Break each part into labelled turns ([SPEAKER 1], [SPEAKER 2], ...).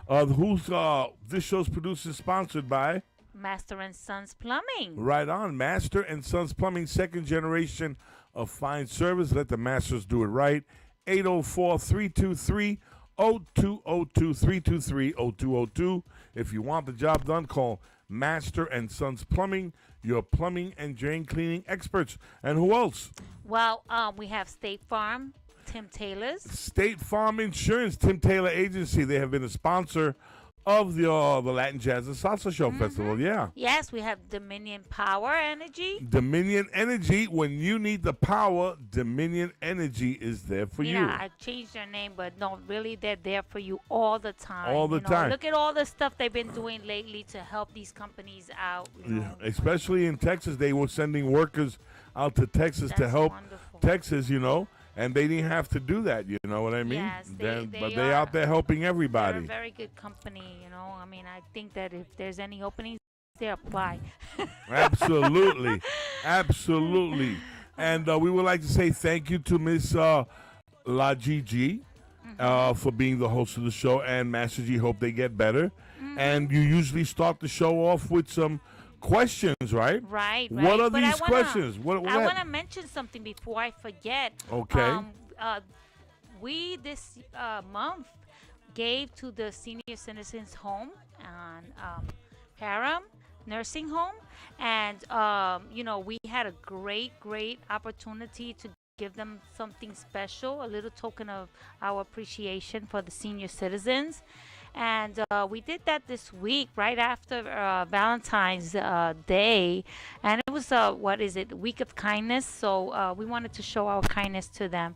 [SPEAKER 1] This show's produced is sponsored by.
[SPEAKER 2] Master and Sons Plumbing.
[SPEAKER 1] Right on. Master and Sons Plumbing, second generation of fine service. Let the masters do it right. 804-323-0202, 323-0202. If you want the job done, call Master and Sons Plumbing, your plumbing and drain cleaning experts. And who else?
[SPEAKER 2] Well, we have State Farm, Tim Taylor's.
[SPEAKER 1] State Farm Insurance, Tim Taylor Agency. They have been a sponsor of the Latin Jazz and Salsa Show Festival, yeah.
[SPEAKER 2] Yes, we have Dominion Power Energy.
[SPEAKER 1] Dominion Energy. When you need the power, Dominion Energy is there for you.
[SPEAKER 2] Yeah, I changed their name, but no, really, they're there for you all the time.
[SPEAKER 1] All the time.
[SPEAKER 2] Look at all the stuff they've been doing lately to help these companies out.
[SPEAKER 1] Especially in Texas, they were sending workers out to Texas to help Texas, and they didn't have to do that, you know what I mean?
[SPEAKER 2] Yes,
[SPEAKER 1] but they're out there helping everybody.
[SPEAKER 2] They're a very good company, I mean, I think that if there's any openings, they apply.
[SPEAKER 1] Absolutely. Absolutely. And we would like to say thank you to Miss La Gigi for being the host of the show, and Master G. Hope they get better. And you usually start the show off with some questions, right?
[SPEAKER 2] Right.
[SPEAKER 1] What are these questions?
[SPEAKER 2] I want to mention something before I forget.
[SPEAKER 1] Okay.
[SPEAKER 2] We this month gave to the senior citizens home and Param nursing home, and we had a great opportunity to give them something special, a little token of our appreciation for the senior citizens. And we did that this week, right after Valentine's Day. And it was, Week of Kindness. So we wanted to show our kindness to them.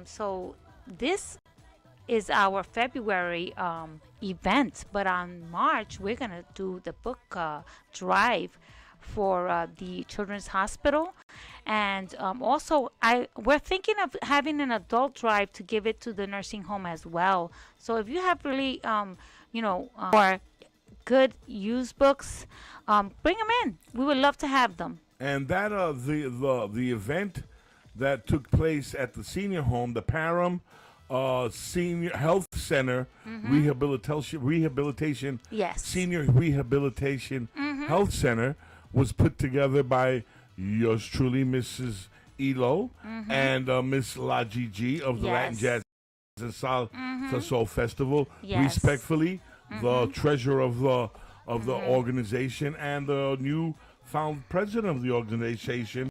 [SPEAKER 2] So this is our February event. But on March, we're going to do the book drive for the Children's Hospital. And also, we're thinking of having an adult drive to give it to the nursing home as well. So if you have really, or good used books, bring them in. We would love to have them.
[SPEAKER 1] And that the event that took place at the senior home, the Param Senior Health Center, rehabilitation,
[SPEAKER 2] yes,
[SPEAKER 1] Senior Rehabilitation Health Center, was put together by yours truly, Mrs. Elo, and Miss La Gigi of the Latin Jazz and Salsa Soul Festival.
[SPEAKER 2] Yes.
[SPEAKER 1] Respectfully, the treasurer of the organization and the new found president of the organization.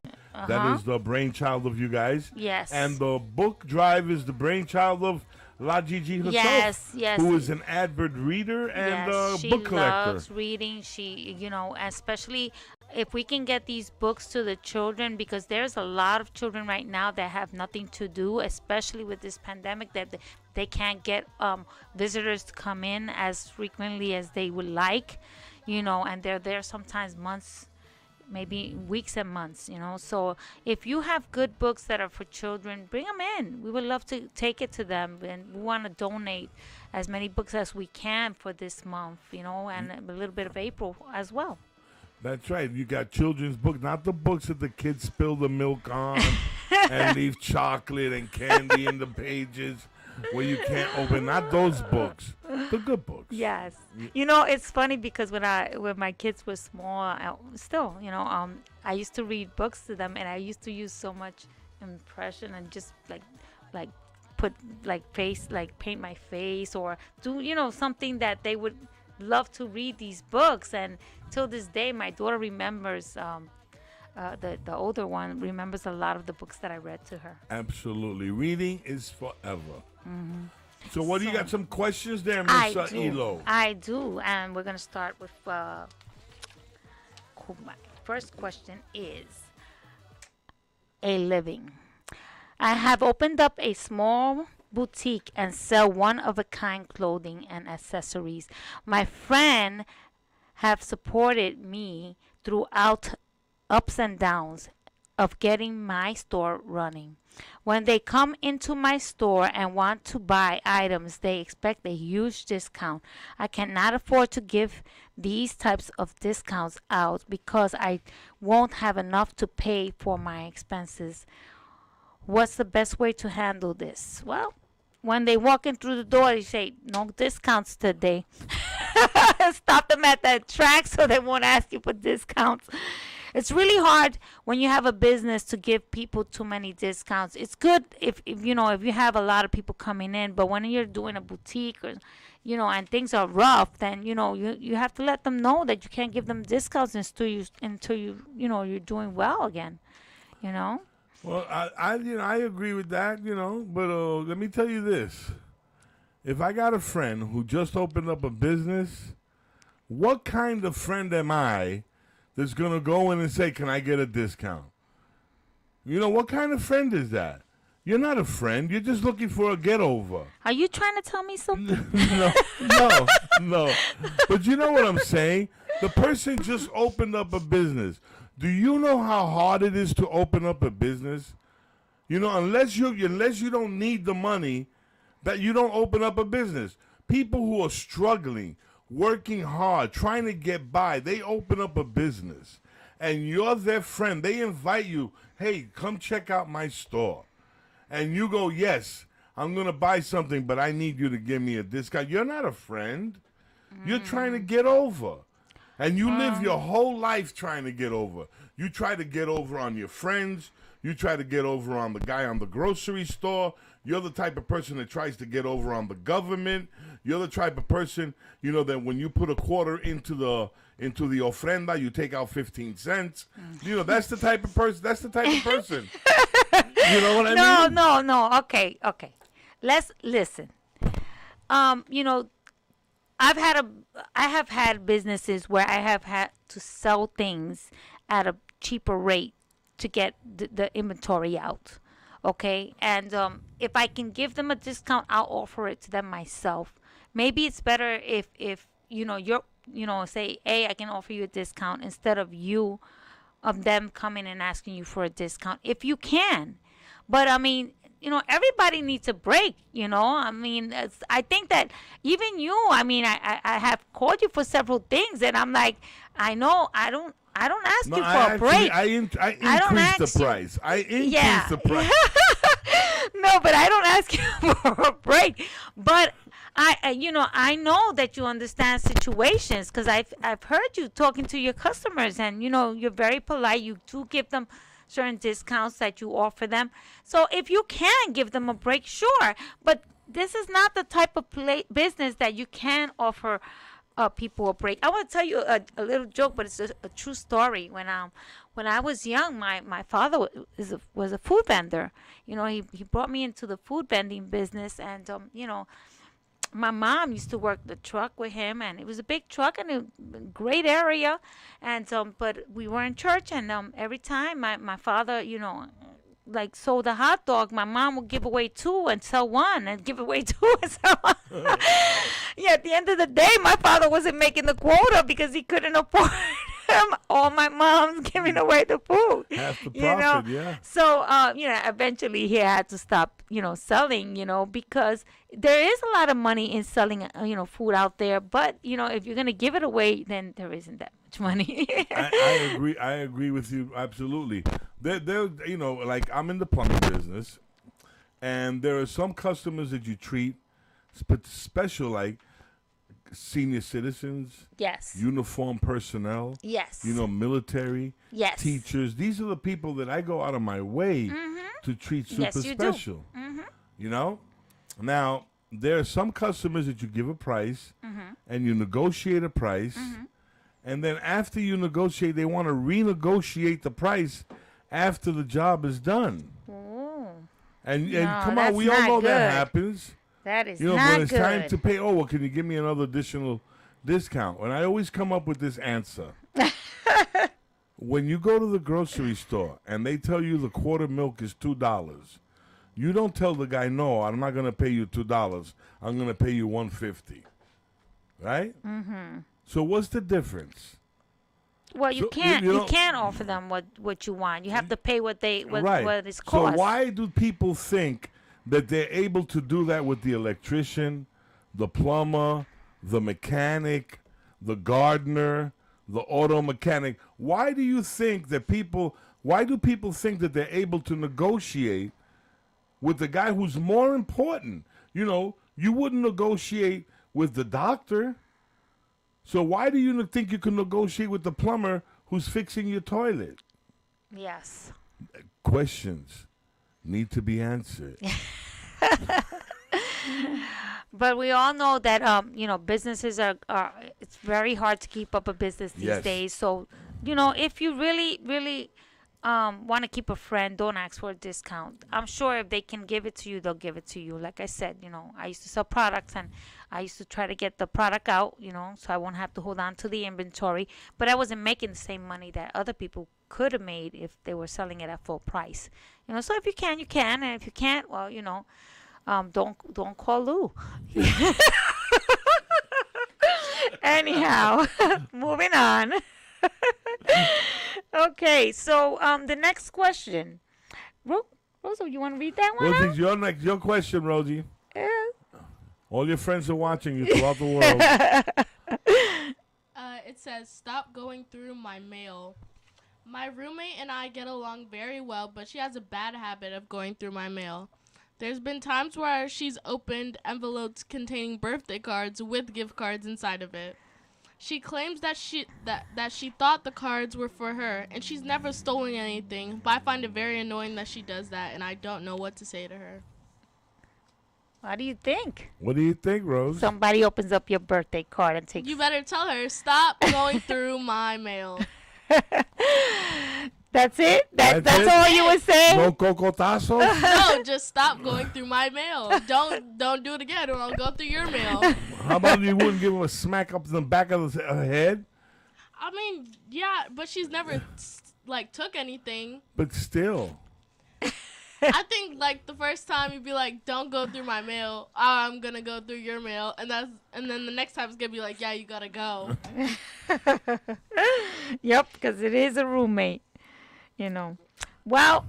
[SPEAKER 1] That is the brainchild of you guys.
[SPEAKER 2] Yes.
[SPEAKER 1] And the book drive is the brainchild of La Gigi herself.
[SPEAKER 2] Yes.
[SPEAKER 1] Who is an avid reader and book collector.
[SPEAKER 2] She loves reading. She, especially if we can get these books to the children, because there's a lot of children right now that have nothing to do, especially with this pandemic, that they can't get visitors to come in as frequently as they would like, and they're there sometimes months, maybe weeks and months, So if you have good books that are for children, bring them in. We would love to take it to them, and we want to donate as many books as we can for this month, and a little bit of April as well.
[SPEAKER 1] That's right. You got children's books, not the books that the kids spill the milk on and leave chocolate and candy in the pages where you can't open. Not those books. The good books.
[SPEAKER 2] Yes. It's funny because when my kids were small, I used to read books to them, and I used to use so much impression and just like put paint my face or do something that they would love to read these books. And till this day, my daughter remembers, the older one remembers a lot of the books that I read to her.
[SPEAKER 1] Absolutely. Reading is forever. So what do you got, some questions there, Miss Elo?
[SPEAKER 2] I do, and we're going to start with my first question is a living. I have opened up a small boutique and sell one-of-a-kind clothing and accessories. My friend have supported me throughout ups and downs of getting my store running. When they come into my store and want to buy items, they expect a huge discount. I cannot afford to give these types of discounts out because I won't have enough to pay for my expenses. What's the best way to handle this? Well, when they walk in through the door, they say, "No discounts today." Stop them at that track so they won't ask you for discounts. It's really hard when you have a business to give people too many discounts. It's good if you know if you have a lot of people coming in, but when you're doing a boutique or and things are rough, then you have to let them know that you can't give them discounts until you're doing well again. You know.
[SPEAKER 1] Well, I agree with that, but let me tell you this. If I got a friend who just opened up a business, what kind of friend am I that's going to go in and say, "Can I get a discount?" What kind of friend is that? You're not a friend. You're just looking for a get-over.
[SPEAKER 2] Are you trying to tell me something?
[SPEAKER 1] No. But you know what I'm saying? The person just opened up a business. Do you know how hard it is to open up a business? Unless you don't need the money, that you don't open up a business. People who are struggling, working hard, trying to get by, they open up a business. And you're their friend. They invite you, "Hey, come check out my store." And you go, "Yes, I'm going to buy something, but I need you to give me a discount." You're not a friend. You're trying to get over. And you live your whole life trying to get over. You try to get over on your friends. You try to get over on the guy on the grocery store. You're the type of person that tries to get over on the government. You're the type of person, that when you put a quarter into the ofrenda, you take out 15 cents. That's the type of person. That's the type of person. You know what I mean?
[SPEAKER 2] No. Okay. Let's listen. I have had businesses where I have had to sell things at a cheaper rate to get the inventory out. Okay, and if I can give them a discount, I'll offer it to them myself. Maybe it's better if you're say, "Hey, I can offer you a discount," instead of them coming and asking you for a discount if you can. But I mean, everybody needs a break. I mean, I think that even you. I mean, I have called you for several things, and I'm like, I know I don't ask you for a break.
[SPEAKER 1] I increased the price. I increased the price.
[SPEAKER 2] No, but I don't ask you for a break. But I know that you understand situations because I've heard you talking to your customers, and you're very polite. You do give them certain discounts that you offer them. So if you can give them a break, sure. But this is not the type of business that you can offer people a break. I want to tell you a little joke, but it's a true story. When I was young, my father was a food vendor. He brought me into the food vending business, and my mom used to work the truck with him, and it was a big truck and a great area. And but we were in church, and every time my father, like sold a hot dog, my mom would give away two and sell one, and give away two and sell one. Yeah, at the end of the day, my father wasn't making the quota because he couldn't afford all my mom's giving away the food.
[SPEAKER 1] Half the profit, yeah.
[SPEAKER 2] So, eventually he had to stop, selling, because there is a lot of money in selling, food out there. But, if you're going to give it away, then there isn't that much money.
[SPEAKER 1] I agree. I agree with you absolutely. There, like I'm in the plumbing business, and there are some customers that you treat special, like senior citizens,
[SPEAKER 2] yes,
[SPEAKER 1] uniform personnel,
[SPEAKER 2] yes,
[SPEAKER 1] military,
[SPEAKER 2] yes,
[SPEAKER 1] teachers. These are the people that I go out of my way to treat super
[SPEAKER 2] yes, you
[SPEAKER 1] special.
[SPEAKER 2] Do.
[SPEAKER 1] Now there are some customers that you give a price and you negotiate a price, and then after you negotiate, they want to renegotiate the price after the job is done.
[SPEAKER 2] Ooh.
[SPEAKER 1] And
[SPEAKER 2] No,
[SPEAKER 1] come on,
[SPEAKER 2] that's
[SPEAKER 1] we all
[SPEAKER 2] not
[SPEAKER 1] know
[SPEAKER 2] good.
[SPEAKER 1] that happens.
[SPEAKER 2] That is
[SPEAKER 1] When
[SPEAKER 2] not
[SPEAKER 1] it's
[SPEAKER 2] good.
[SPEAKER 1] time to pay, well, can you give me another additional discount? And I always come up with this answer. When you go to the grocery store and they tell you the quarter milk is $2, you don't tell the guy, "No, I'm not going to pay you $2. I'm going to pay you $1.50." Right? So what's the difference?
[SPEAKER 2] Well, you
[SPEAKER 1] So,
[SPEAKER 2] can't.
[SPEAKER 1] you
[SPEAKER 2] You
[SPEAKER 1] know-
[SPEAKER 2] can't offer them what you want. You have to pay what
[SPEAKER 1] Right.
[SPEAKER 2] it's
[SPEAKER 1] So
[SPEAKER 2] cost.
[SPEAKER 1] why do people think that they're able to do that with the electrician, the plumber, the mechanic, the gardener, the auto mechanic? Why do you think that why do people think that they're able to negotiate with the guy who's more important? You wouldn't negotiate with the doctor. So why do you think you can negotiate with the plumber who's fixing your toilet?
[SPEAKER 2] Yes.
[SPEAKER 1] Questions need to be answered.
[SPEAKER 2] But we all know that businesses are it's very hard to keep up a business these days. So, if you really really want to keep a friend, don't ask for a discount. I'm sure if they can give it to you, they'll give it to you. Like I said, I used to sell products and I used to try to get the product out, so I won't have to hold on to the inventory. But I wasn't making the same money that other people could have made if they were selling it at full price. So if you can, you can, and if you can't, well, don't call Lou. Anyhow, moving on. Okay, so the next question, Rosa, you want to read that one?
[SPEAKER 1] Rosie, your question, Rosie.
[SPEAKER 2] Yeah.
[SPEAKER 1] All your friends are watching you throughout the world.
[SPEAKER 3] It says, stop going through my mail. My roommate and I get along very well, but she has a bad habit of going through my mail. There's been times where she's opened envelopes containing birthday cards with gift cards inside of it. She claims that she thought the cards were for her, and she's never stolen anything, but I find it very annoying that she does that, and I don't know what to say to her.
[SPEAKER 2] What do you think?
[SPEAKER 1] What do you think, Rose?
[SPEAKER 2] Somebody opens up your birthday card and takes...
[SPEAKER 3] You better tell her, stop going through my mail.
[SPEAKER 2] That's it? That's all you would say?
[SPEAKER 1] No cocotazo?
[SPEAKER 3] No, just stop going through my mail. Don't do it again, or I'll go through your mail.
[SPEAKER 1] How about you wouldn't give him a smack up the back of her head?
[SPEAKER 3] I mean, yeah, but she's never took anything.
[SPEAKER 1] But still.
[SPEAKER 3] I think the first time you'd be like, don't go through my mail. I'm gonna go through your mail, and then the next time it's gonna be like, yeah, you gotta go.
[SPEAKER 2] Yep, because it is a roommate. Well,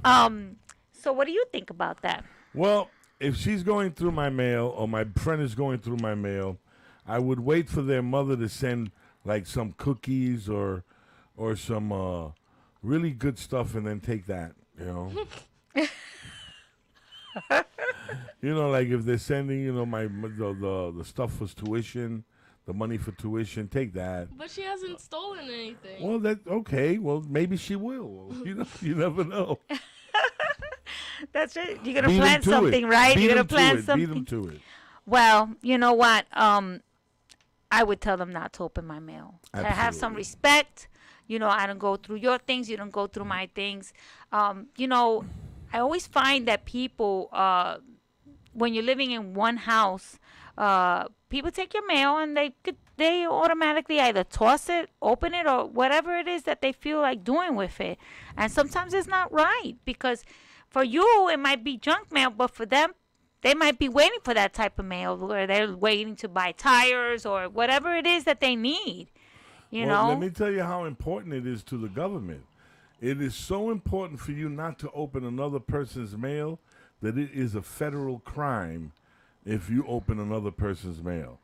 [SPEAKER 2] so what do you think about that?
[SPEAKER 1] Well, if she's going through my mail or my friend is going through my mail, I would wait for their mother to send some cookies or some really good stuff and then take that, if they're sending, the stuff for tuition, the money for tuition, take that.
[SPEAKER 3] But she hasn't stolen anything.
[SPEAKER 1] Well, okay. Well, maybe she will. You never know.
[SPEAKER 2] That's right. You're going to plan something, right? You're going to plan something.
[SPEAKER 1] Beat them to it.
[SPEAKER 2] Well, you know what? I would tell them not to open my mail.
[SPEAKER 1] Absolutely.
[SPEAKER 2] I have some respect. I don't go through your things. You don't go through my things. I always find that people, when you're living in one house, people take your mail and they automatically either toss it, open it, or whatever it is that they feel like doing with it. And sometimes it's not right, because for you it might be junk mail, but for them they might be waiting for that type of mail, where they're waiting to buy tires or whatever it is that they need.
[SPEAKER 1] Let me tell you how important it is to the government. It is so important for you not to open another person's mail that it is a federal crime if you open another person's mail.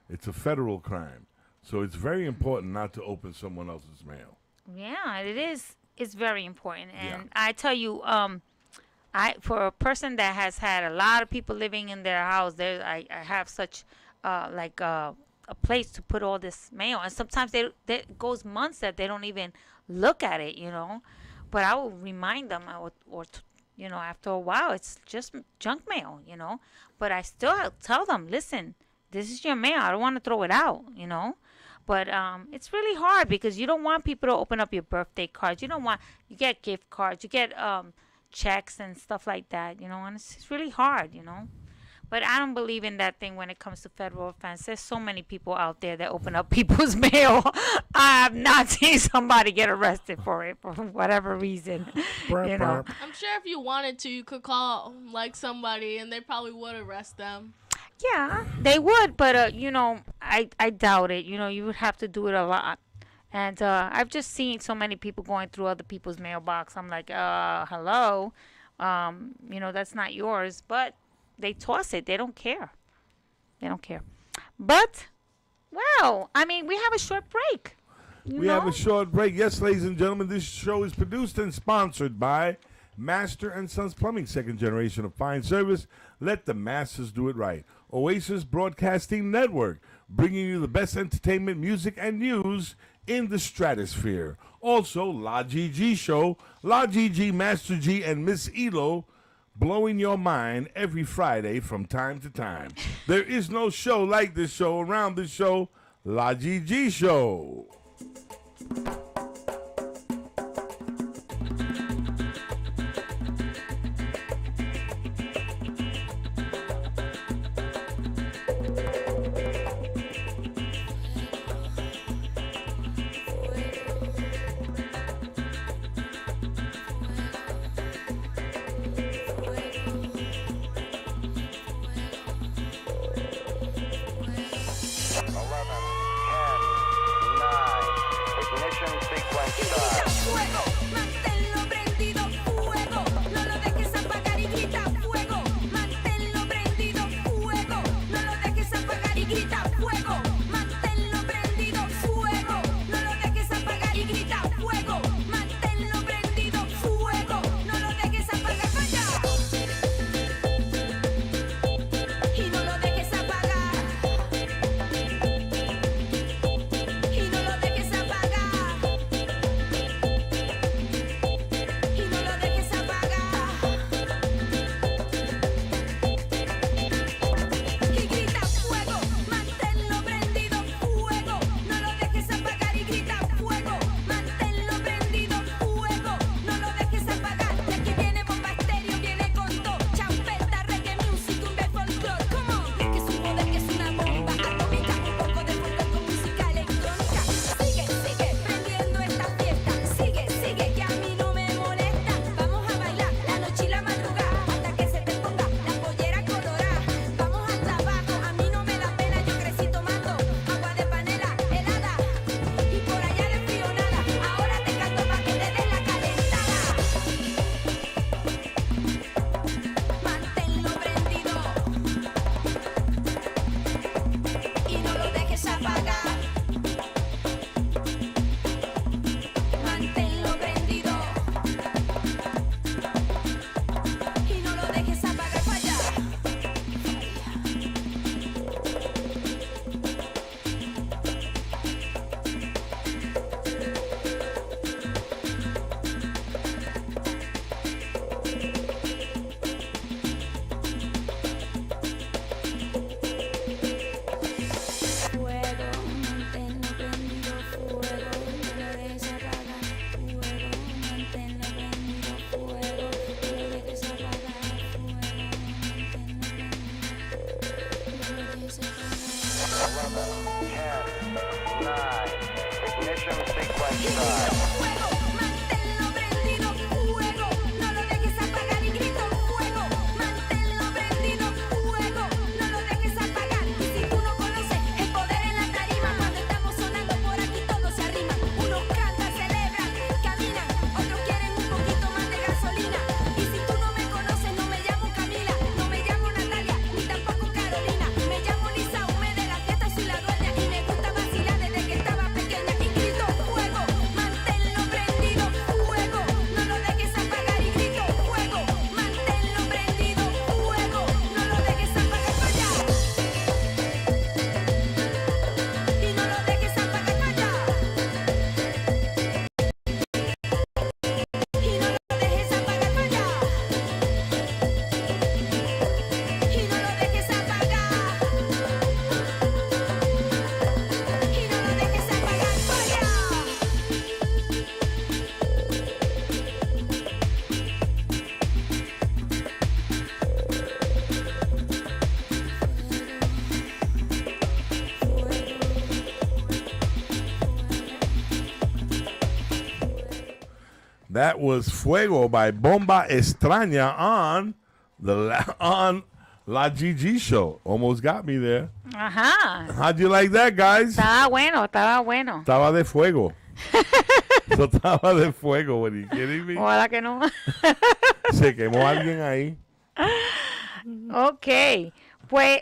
[SPEAKER 1] It's a federal crime. So it's very important not to open someone else's mail.
[SPEAKER 2] Yeah, it is. It's very important. And
[SPEAKER 1] Yeah.
[SPEAKER 2] I tell you, for a person that has had a lot of people living in their house, I have such a place to put all this mail. And sometimes it goes months that they don't even look at it, But I will remind them, after a while, it's just junk mail, But I still tell them, listen, this is your mail. I don't want to throw it out, But it's really hard, because you don't want people to open up your birthday cards. You get gift cards, you get checks and stuff like that, and it's really hard, But I don't believe in that thing when it comes to federal offense. There's so many people out there that open up people's mail. I have not seen somebody get arrested for it for whatever reason.
[SPEAKER 3] I'm sure if you wanted to, you could call somebody, and they probably would arrest them.
[SPEAKER 2] Yeah, they would, but I doubt it. You would have to do it a lot. And I've just seen so many people going through other people's mailbox. I'm like, hello, that's not yours, but they toss it. They don't care. But, well, we have a short break.
[SPEAKER 1] We have a short break. Yes, ladies and gentlemen, this show is produced and sponsored by Master and Sons Plumbing, second generation of fine service. Let the masters do it right. Oasis Broadcasting Network, bringing you the best entertainment, music, and news in the stratosphere. Also, La Gigi Show, La Gigi, Master G, and Miss Elo, blowing your mind every Friday from time to time. There is no show like this show around this show, La Gigi Show. That was Fuego by Bomba Extraña on La Gigi Show. Almost got me there.
[SPEAKER 2] Ajá.
[SPEAKER 1] How'd you like that, guys?
[SPEAKER 2] Estaba bueno, estaba bueno.
[SPEAKER 1] Estaba de fuego. So estaba de fuego. What are you kidding me?
[SPEAKER 2] Ojalá que no.
[SPEAKER 1] Se quemó alguien ahí.
[SPEAKER 2] Okay. Pues,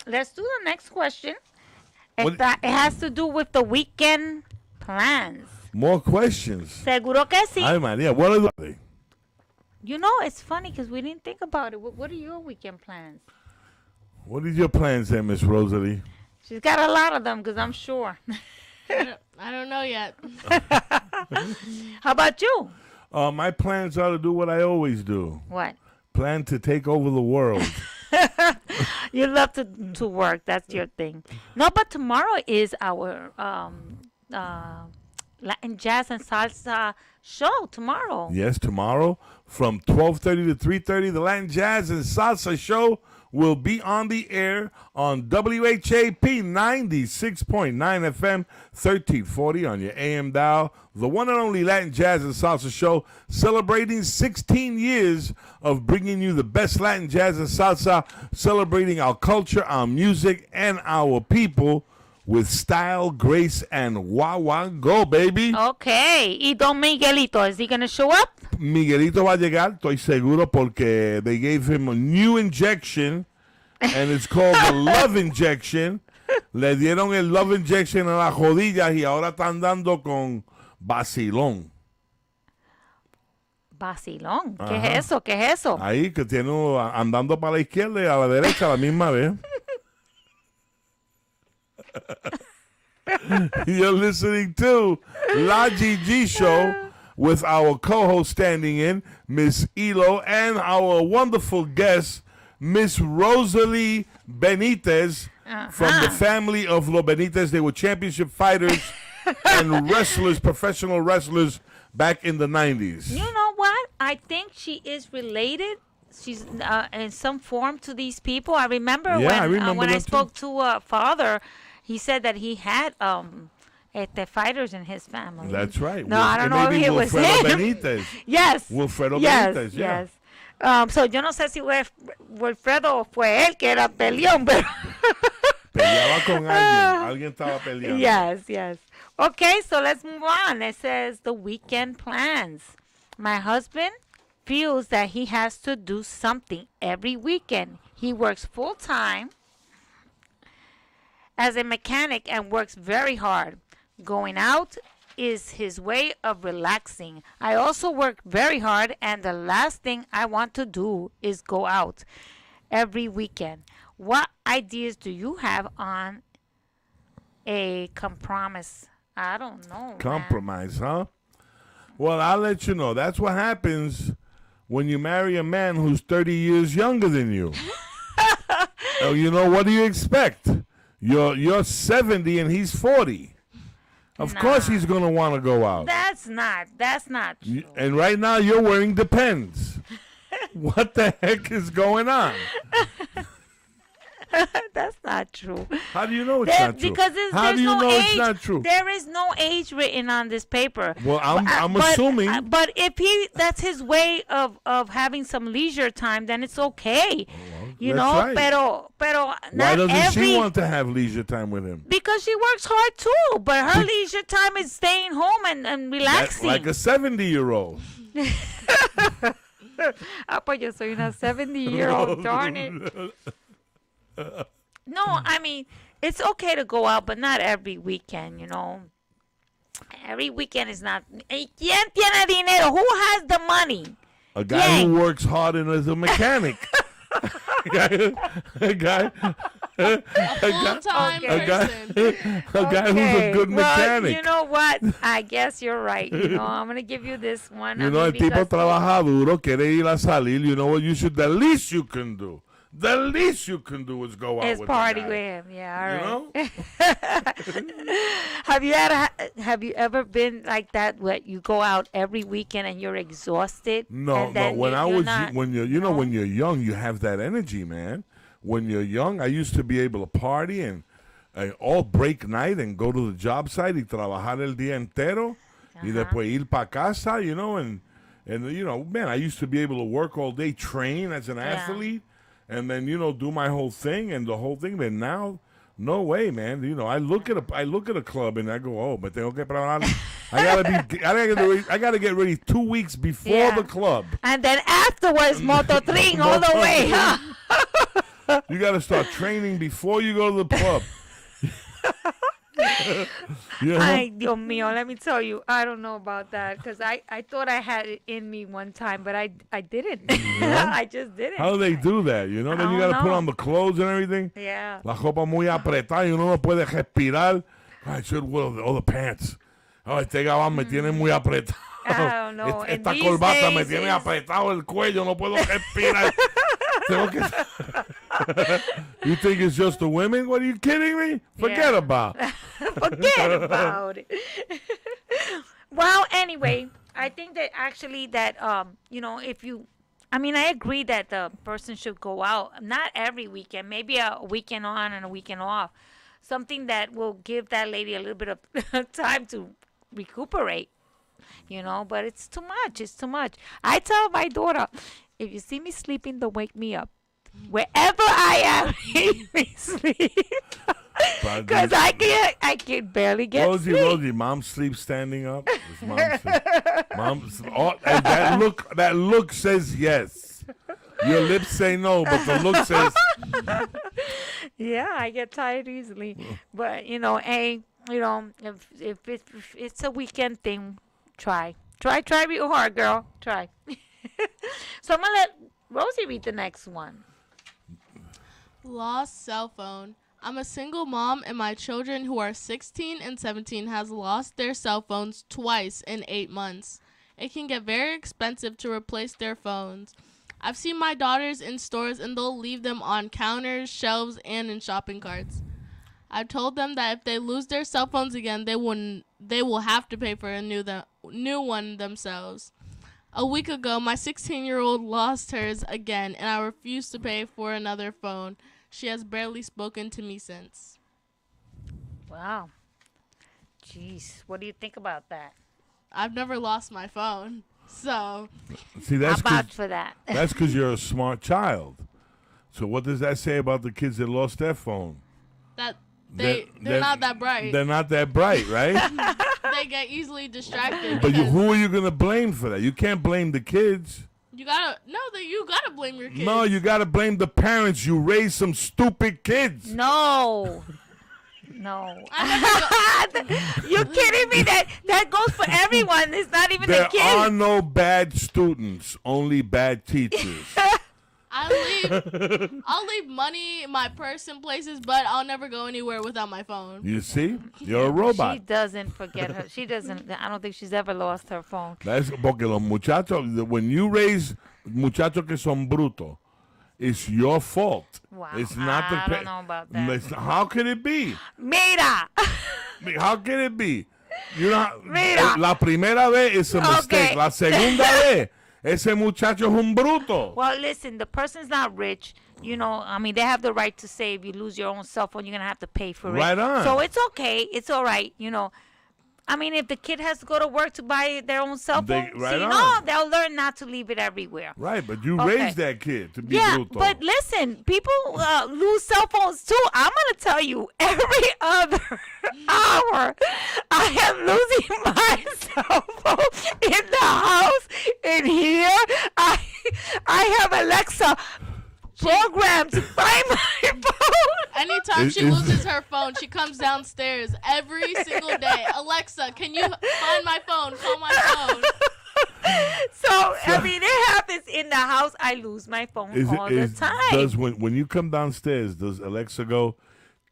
[SPEAKER 2] let's do the next question. It has to do with the weekend plans.
[SPEAKER 1] More questions.
[SPEAKER 2] Seguro que sí.
[SPEAKER 1] Ay, María, what are they?
[SPEAKER 2] You know, it's funny because we didn't think about it. What are your weekend plans?
[SPEAKER 1] What is your plans there, Miss Rosalie?
[SPEAKER 2] She's got a lot of them because I'm sure.
[SPEAKER 3] I don't know yet.
[SPEAKER 2] How about you?
[SPEAKER 1] My plans are to do what I always do.
[SPEAKER 2] What?
[SPEAKER 1] Plan to take over the world.
[SPEAKER 2] You love to work. That's your thing. No, but tomorrow is our Latin jazz and salsa show. Tomorrow.
[SPEAKER 1] Yes, tomorrow from 12:30 to 3:30, the Latin Jazz and Salsa Show will be on the air on WHAP 96.9 FM, 1340 on your AM dial. The one and only Latin Jazz and Salsa Show, celebrating 16 years of bringing you the best Latin Jazz and Salsa, celebrating our culture, our music, and our people with style, grace, and wah go, baby.
[SPEAKER 2] Okay. Y Don Miguelito, is he going to show up?
[SPEAKER 1] Miguelito va a llegar, estoy seguro, porque they gave him a new injection, and it's called the love injection. Le dieron el love injection a las rodillas y ahora están dando con vacilón.
[SPEAKER 2] Vacilón. ¿Qué
[SPEAKER 1] Ajá.
[SPEAKER 2] es eso? ¿Qué es eso?
[SPEAKER 1] Ahí que tiene andando para la izquierda y a la derecha a la misma vez. You're listening to La Gigi Show with our co-host standing in, Miss Elo, and our wonderful guest, Miss Rosalie Benitez, from the family of Los Benitez. They were championship fighters and wrestlers, professional wrestlers back in the 90s.
[SPEAKER 2] You know what? I think she is related. She's in some form to these people. I remember when I spoke to father, he said that he had fighters in his family.
[SPEAKER 1] That's right.
[SPEAKER 2] No, I don't know if it was him.
[SPEAKER 1] Benitez.
[SPEAKER 2] Yes.
[SPEAKER 1] Wilfredo
[SPEAKER 2] yes,
[SPEAKER 1] Benitez, yeah.
[SPEAKER 2] yes. So yo no sé si Wilfredo fue él que era peleón, pero
[SPEAKER 1] Peleaba con alguien. Alguien estaba peleando.
[SPEAKER 2] Yes, yes. Okay, so let's move on. It says the weekend plans. My husband feels that he has to do something every weekend. He works full time as a mechanic and works very hard. Going out is his way of relaxing. I also work very hard, and the last thing I want to do is go out every weekend. What ideas do you have on a compromise? I don't know.
[SPEAKER 1] Compromise, huh? Well, I'll let you know. That's what happens when you marry a man who's 30 years younger than you. You know, what do you expect? You're 70 and he's 40. Of course he's going to want to go out.
[SPEAKER 2] That's not true.
[SPEAKER 1] And right now you're wearing Depends. What the heck is going on?
[SPEAKER 2] That's not true.
[SPEAKER 1] How do you know it's not true?
[SPEAKER 2] Because
[SPEAKER 1] How
[SPEAKER 2] there's
[SPEAKER 1] do you
[SPEAKER 2] no
[SPEAKER 1] know
[SPEAKER 2] age.
[SPEAKER 1] it's not true?
[SPEAKER 2] There is no age written on this paper.
[SPEAKER 1] Well, I'm assuming.
[SPEAKER 2] But if that's his way of having some leisure time, then it's okay. You
[SPEAKER 1] that's
[SPEAKER 2] know,
[SPEAKER 1] right.
[SPEAKER 2] pero
[SPEAKER 1] Why
[SPEAKER 2] not
[SPEAKER 1] doesn't
[SPEAKER 2] every.
[SPEAKER 1] she want to have leisure time with him?
[SPEAKER 2] Because she works hard too, but her leisure time is staying home and relaxing.
[SPEAKER 1] Like a 70-year-old.
[SPEAKER 2] Pues yo soy una 70-year-old, darn it. No, I mean, it's okay to go out, but not every weekend, you know. Every weekend is not. ¿Quién tiene dinero? Who has the money?
[SPEAKER 1] A guy who works hard and is a mechanic. a guy
[SPEAKER 3] Full-time person.
[SPEAKER 1] who's a good mechanic.
[SPEAKER 2] Well, you know what? I guess you're right. You know, I'm going to give you this one.
[SPEAKER 1] You know, el tipo trabaja duro, quiere ir a salir. You know what? The least you can do. The least you can do is go out
[SPEAKER 2] is
[SPEAKER 1] with
[SPEAKER 2] party
[SPEAKER 1] the guy.
[SPEAKER 2] with him. Yeah, all
[SPEAKER 1] You
[SPEAKER 2] right.
[SPEAKER 1] know?
[SPEAKER 2] Have you ever been like that where you go out every weekend and you're exhausted?
[SPEAKER 1] No,
[SPEAKER 2] and
[SPEAKER 1] no.
[SPEAKER 2] then
[SPEAKER 1] When when you're young, you have that energy, man. When you're young, I used to be able to party and all break night and go to the job site y trabajar el día entero y después ir para casa, you know, and you know, man, I used to be able to work all day, train as an athlete, and then, you know, do my whole thing and the whole thing. But now, no way, man. You know, I look at a club and I go, oh, but tengo que preparar. I gotta get ready 2 weeks before the club.
[SPEAKER 2] And then afterwards, mototring all the way. Huh?
[SPEAKER 1] You gotta start training before you go to the club. You know?
[SPEAKER 2] Ay, Dios mío, let me tell you, I don't know about that because I thought I had it in me one time, but I didn't.
[SPEAKER 1] Yeah?
[SPEAKER 2] I just didn't.
[SPEAKER 1] How do they do that? You know,
[SPEAKER 2] I
[SPEAKER 1] then you
[SPEAKER 2] don't
[SPEAKER 1] got to put
[SPEAKER 2] know.
[SPEAKER 1] on the clothes and everything.
[SPEAKER 2] Yeah.
[SPEAKER 1] La ropa muy apretada y uno no puede respirar. I should wear all the pants. Oh, este gabán me tiene muy apretado.
[SPEAKER 2] I don't know. And
[SPEAKER 1] Esta
[SPEAKER 2] these
[SPEAKER 1] corbata me
[SPEAKER 2] days
[SPEAKER 1] tiene
[SPEAKER 2] is-
[SPEAKER 1] apretado el cuello, no puedo respirar. Tengo que- You think it's just the women? What, are you kidding me? Forget
[SPEAKER 2] Yeah.
[SPEAKER 1] about it.
[SPEAKER 2] Forget about it. Well, anyway, I think that actually that if you I mean, I agree that the person should go out, not every weekend, maybe a weekend on and a weekend off. Something that will give that lady a little bit of time to recuperate, but it's too much. It's too much. I tell my daughter, if you see me sleeping, don't wake me up. Wherever I am, make me sleep.
[SPEAKER 1] But
[SPEAKER 2] Because I can barely get
[SPEAKER 1] Rosie,
[SPEAKER 2] sleep.
[SPEAKER 1] Rosie, mom sleeps standing up. And that look says yes. Your lips say no, but the look says
[SPEAKER 2] Yeah, I get tired easily. But, if it's a weekend thing, try. Try real hard, girl. Try. So I'm going to let Rosie read the next one.
[SPEAKER 3] Lost cell phone. I'm a single mom, and my children who are 16 and 17 has lost their cell phones twice in 8 months. It can get very expensive to replace their phones. I've seen my daughters in stores, and they'll leave them on counters, shelves, and in shopping carts. I've told them that if they lose their cell phones again, they will have to pay for a new one themselves. A week ago, my 16-year-old lost hers again, and I refused to pay for another phone. She has barely spoken to me since.
[SPEAKER 2] Wow. Jeez. What do you think about that?
[SPEAKER 3] I've never lost my phone, so
[SPEAKER 1] see
[SPEAKER 2] How
[SPEAKER 1] that's
[SPEAKER 2] about
[SPEAKER 1] 'cause-
[SPEAKER 2] for that?
[SPEAKER 1] that's because you're a smart child. So what does that say about the kids that lost their phone?
[SPEAKER 3] that they're not that bright.
[SPEAKER 1] They're not that bright, right?
[SPEAKER 3] They get easily distracted.
[SPEAKER 1] But
[SPEAKER 3] because
[SPEAKER 1] who are you gonna blame for that? You can't blame the kids.
[SPEAKER 3] you gotta blame your kids.
[SPEAKER 1] No, you gotta blame the parents. You raised some stupid kids.
[SPEAKER 2] No. No.
[SPEAKER 3] I never
[SPEAKER 2] You're kidding me? That goes for everyone. It's not even
[SPEAKER 1] There
[SPEAKER 2] the kids.
[SPEAKER 1] are no bad students, only bad teachers.
[SPEAKER 3] I'll leave money, my purse in places, but I'll never go anywhere without my phone.
[SPEAKER 1] You see? You're a
[SPEAKER 2] She
[SPEAKER 1] robot.
[SPEAKER 2] doesn't forget her. She doesn't. I don't think she's ever lost her phone.
[SPEAKER 1] That's porque los muchachos, when you raise muchachos que son brutos, it's your fault.
[SPEAKER 2] Wow.
[SPEAKER 1] It's not the
[SPEAKER 2] I don't know about that.
[SPEAKER 1] How could it be?
[SPEAKER 2] Mira.
[SPEAKER 1] How can it be? You know,
[SPEAKER 2] Mira.
[SPEAKER 1] la primera vez is a mistake.
[SPEAKER 2] Okay.
[SPEAKER 1] La segunda vez, ese muchacho es un bruto.
[SPEAKER 2] Well, listen, the person's not rich. I mean, they have the right to say if you lose your own cell phone, you're going to have to pay for it.
[SPEAKER 1] Right on.
[SPEAKER 2] So it's okay. It's all right. I mean, if the kid has to go to work to buy their own cell phone,
[SPEAKER 1] Right on.
[SPEAKER 2] they'll learn not to leave it everywhere.
[SPEAKER 1] Right, but you
[SPEAKER 2] Okay.
[SPEAKER 1] raised that kid to be
[SPEAKER 2] Yeah,
[SPEAKER 1] bruto.
[SPEAKER 2] but listen, people lose cell phones too. I'm going to tell you, every other hour, I am losing my cell phone in the house, in here. I have Alexa programmed to find my phone.
[SPEAKER 3] Anytime she
[SPEAKER 1] Is-
[SPEAKER 3] loses her phone, she comes downstairs every single day. Alexa, can you find my phone? Call my phone.
[SPEAKER 2] So, I mean, it happens in the house. I lose my phone all the time.
[SPEAKER 1] Does when you come downstairs, does Alexa go,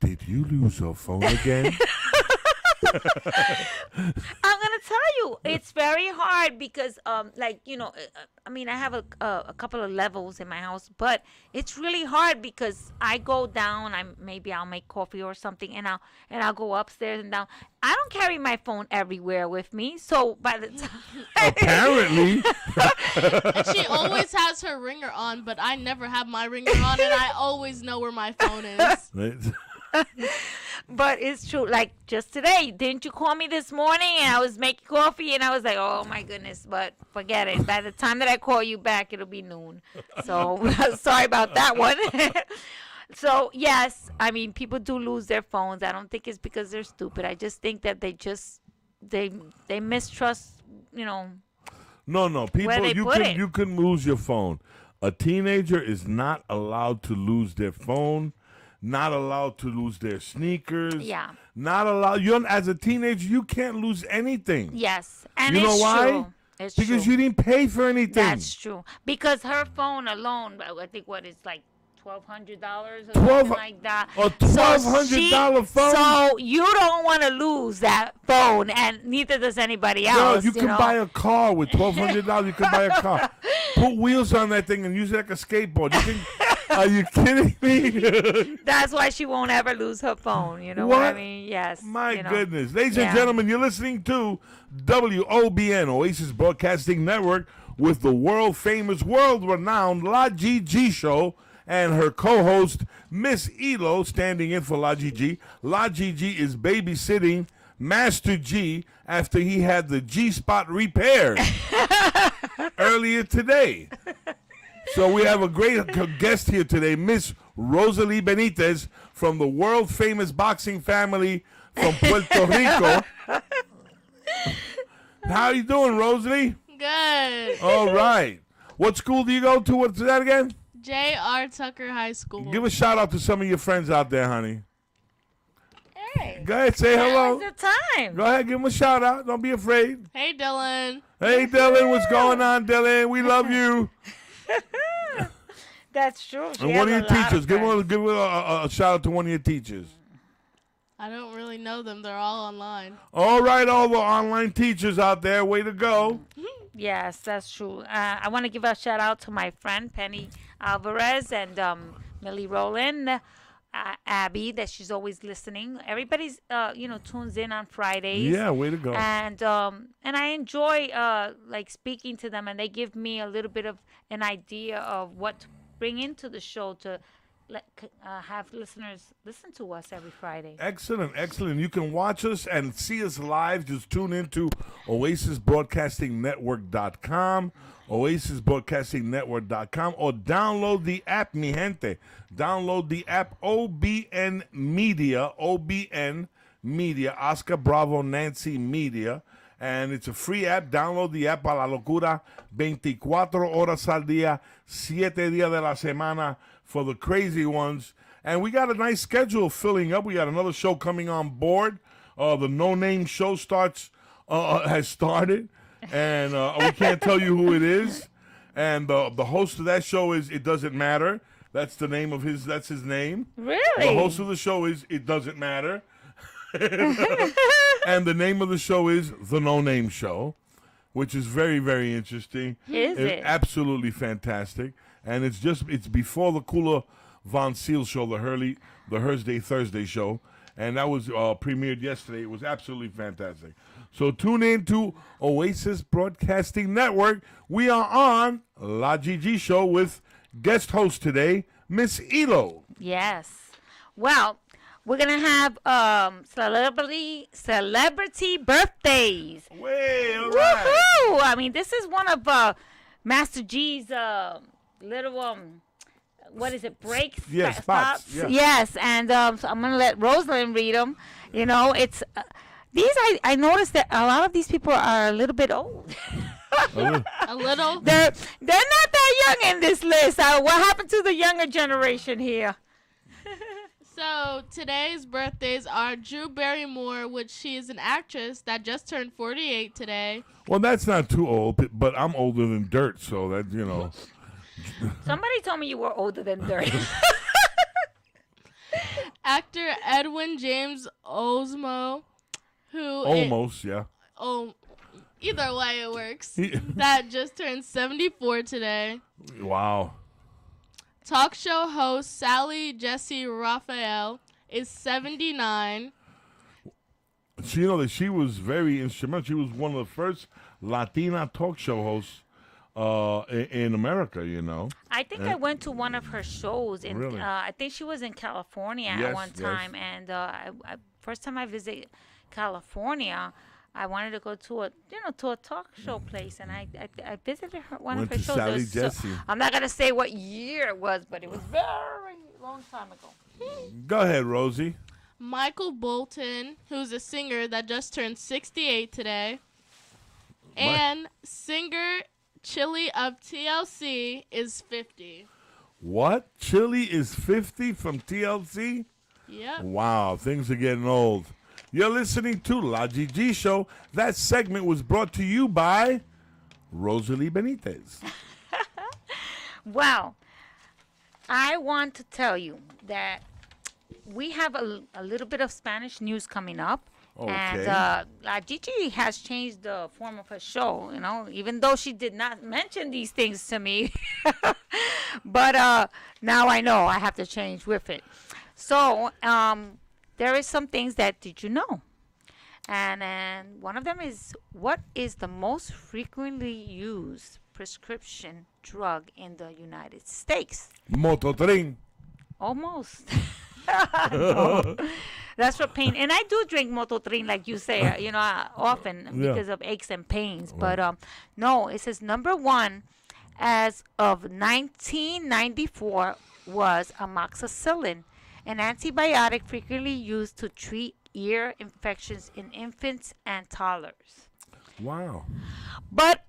[SPEAKER 1] "Did you lose your phone again?"
[SPEAKER 2] I'm gonna tell you, it's very hard because, I mean, I have a couple of levels in my house, but it's really hard because I go down. Maybe I'll make coffee or something, and I'll go upstairs and down. I don't carry my phone everywhere with me, so by the time
[SPEAKER 1] Apparently,
[SPEAKER 3] And she always has her ringer on, but I never have my ringer on, and I always know where my phone is.
[SPEAKER 2] But it's true. Like just today, didn't you call me this morning? And I was making coffee, and I was like, "Oh my goodness!" But forget it. By the time that I call you back, it'll be noon. So sorry about that one. So yes, I mean, people do lose their phones. I don't think it's because they're stupid. I just think that they mistrust.
[SPEAKER 1] no. People,
[SPEAKER 2] they
[SPEAKER 1] you
[SPEAKER 2] put
[SPEAKER 1] can
[SPEAKER 2] it.
[SPEAKER 1] you can lose your phone. A teenager is not allowed to lose their phone. Not allowed to lose their sneakers.
[SPEAKER 2] Yeah.
[SPEAKER 1] not allowed. You as a teenager, you can't lose anything.
[SPEAKER 2] Yes, and
[SPEAKER 1] You know
[SPEAKER 2] it's
[SPEAKER 1] why?
[SPEAKER 2] true. It's
[SPEAKER 1] Because
[SPEAKER 2] true.
[SPEAKER 1] you didn't pay for anything.
[SPEAKER 2] That's true. Because her phone alone, I think what is like $1,200 or
[SPEAKER 1] $1,200
[SPEAKER 2] something like that.
[SPEAKER 1] A $1,200 phone.
[SPEAKER 2] So you don't want to lose that phone, and neither does anybody
[SPEAKER 1] Girl,
[SPEAKER 2] else.
[SPEAKER 1] you can
[SPEAKER 2] know?
[SPEAKER 1] buy a car with $1,200. You can buy a car. Put wheels on that thing and use it like a skateboard. Are you kidding me?
[SPEAKER 2] That's why she won't ever lose her phone. You know what I
[SPEAKER 1] What?
[SPEAKER 2] mean? Yes.
[SPEAKER 1] My
[SPEAKER 2] you know.
[SPEAKER 1] goodness. Ladies
[SPEAKER 2] Yeah.
[SPEAKER 1] and gentlemen, you're listening to WOBN, Oasis Broadcasting Network, with the world-famous, world-renowned La Gigi Show and her co-host, Miss Elo, standing in for La Gigi. La Gigi is babysitting Master G after he had the G-spot repaired earlier today. So we have a great guest here today, Miss Rosalie Benitez from the world-famous boxing family from Puerto Rico. How you doing, Rosalie?
[SPEAKER 3] Good.
[SPEAKER 1] All right. What school do you go to? What's that again?
[SPEAKER 3] J.R. Tucker High School.
[SPEAKER 1] Give a shout out to some of your friends out there, honey.
[SPEAKER 2] Hey.
[SPEAKER 1] Go ahead, say hello.
[SPEAKER 2] Now's the time.
[SPEAKER 1] Go ahead, give them a shout out. Don't be afraid.
[SPEAKER 3] Hey, Dylan.
[SPEAKER 1] Hey, Dylan, what's going on, Dylan? We love you.
[SPEAKER 2] That's true. She
[SPEAKER 1] And one of
[SPEAKER 2] has
[SPEAKER 1] your
[SPEAKER 2] a lot
[SPEAKER 1] teachers. Give
[SPEAKER 2] friends.
[SPEAKER 1] a shout out to one of your teachers.
[SPEAKER 3] I don't really know them. They're all online.
[SPEAKER 1] All right, all the online teachers out there, way to go.
[SPEAKER 2] Yes, that's true. I want to give a shout out to my friend Penny Alvarez and Millie Rowland, Abby, that she's always listening. Everybody's tunes in on Fridays.
[SPEAKER 1] Yeah, way to go.
[SPEAKER 2] And I enjoy like speaking to them, and they give me a little bit of an idea of what to bring into the show to have listeners listen to us every Friday.
[SPEAKER 1] Excellent, excellent. You can watch us and see us live. Just tune into OasisBroadcastingNetwork.com, OasisBroadcastingNetwork.com, or download the app, mi gente. Download the app OBN Media, Oscar Bravo Nancy Media. And it's a free app. Download the app a la locura. 24 horas al día, 7 días de la semana for the crazy ones. And we got a nice schedule filling up. We got another show coming on board. The No Name Show has started. And we can't tell you who it is. And the host of that show is It Doesn't Matter. That's the name of that's his name.
[SPEAKER 2] Really?
[SPEAKER 1] The host of the show is It Doesn't Matter. And the name of the show is The No Name Show, which is very, very interesting.
[SPEAKER 2] Is it?
[SPEAKER 1] Absolutely fantastic. And it's before the Kula Von Seal show, the Thursday show. And that was premiered yesterday. It was absolutely fantastic. So tune in to Oasis Broadcasting Network. We are on La Gigi Show with guest host today, Miss Elo.
[SPEAKER 2] Yes. Well, we're gonna have celebrity birthdays.
[SPEAKER 1] Way, all right.
[SPEAKER 2] Woohoo! I mean, this is one of Master G's little what is it? Breaks.
[SPEAKER 1] Yeah, spots. Yeah.
[SPEAKER 2] Yes, and so I'm gonna let Rosalind read them. You know, it's these. I noticed that a lot of these people are a little bit old.
[SPEAKER 3] A little?
[SPEAKER 2] They're not that young in this list. What happened to the younger generation here?
[SPEAKER 3] So today's birthdays are Drew Barrymore, which she is an actress that just turned 48 today.
[SPEAKER 1] Well, that's not too old, but I'm older than dirt, so that, you know.
[SPEAKER 2] Somebody told me you were older than 30.
[SPEAKER 3] Actor Edwin James Olmo, who
[SPEAKER 1] Yeah.
[SPEAKER 3] Either way it works. That just turned 74 today.
[SPEAKER 1] Wow.
[SPEAKER 3] Talk show host Sally Jesse Raphael is 79.
[SPEAKER 1] You know that she was very instrumental. She was one of the first Latina talk show hosts in America, you know.
[SPEAKER 2] I think I went to one of her shows.
[SPEAKER 1] Really?
[SPEAKER 2] I think she was in California at
[SPEAKER 1] Yes,
[SPEAKER 2] one
[SPEAKER 1] yes.
[SPEAKER 2] time. And first time I visited California, I wanted to go to a talk show place, and I visited one
[SPEAKER 1] Went
[SPEAKER 2] of her
[SPEAKER 1] to
[SPEAKER 2] shows.
[SPEAKER 1] Sally
[SPEAKER 2] It was
[SPEAKER 1] Jesse.
[SPEAKER 2] I'm not gonna say what year it was, but it was very long time ago.
[SPEAKER 1] Go ahead, Rosie.
[SPEAKER 3] Michael Bolton, who's a singer that just turned 68 today. And singer Chili of TLC is 50.
[SPEAKER 1] What? Chili is 50 from TLC?
[SPEAKER 3] Yep.
[SPEAKER 1] Wow, things are getting old. You're listening to La Gigi Show. That segment was brought to you by Rosalie Benitez.
[SPEAKER 2] Well, I want to tell you that we have a little bit of Spanish news coming up. And
[SPEAKER 1] Okay.
[SPEAKER 2] La Gigi has changed the form of her show, even though she did not mention these things to me. But now I know I have to change with it. So there is some things that did you know? And one of them is, what is the most frequently used prescription drug in the United States?
[SPEAKER 1] Mototrin.
[SPEAKER 2] Almost. No. That's for pain. And I do drink Mototrin, like you say, often
[SPEAKER 1] Yeah.
[SPEAKER 2] because of aches and pains. But no, it says number one as of 1994 was amoxicillin, an antibiotic frequently used to treat ear infections in infants and toddlers.
[SPEAKER 1] Wow.
[SPEAKER 2] But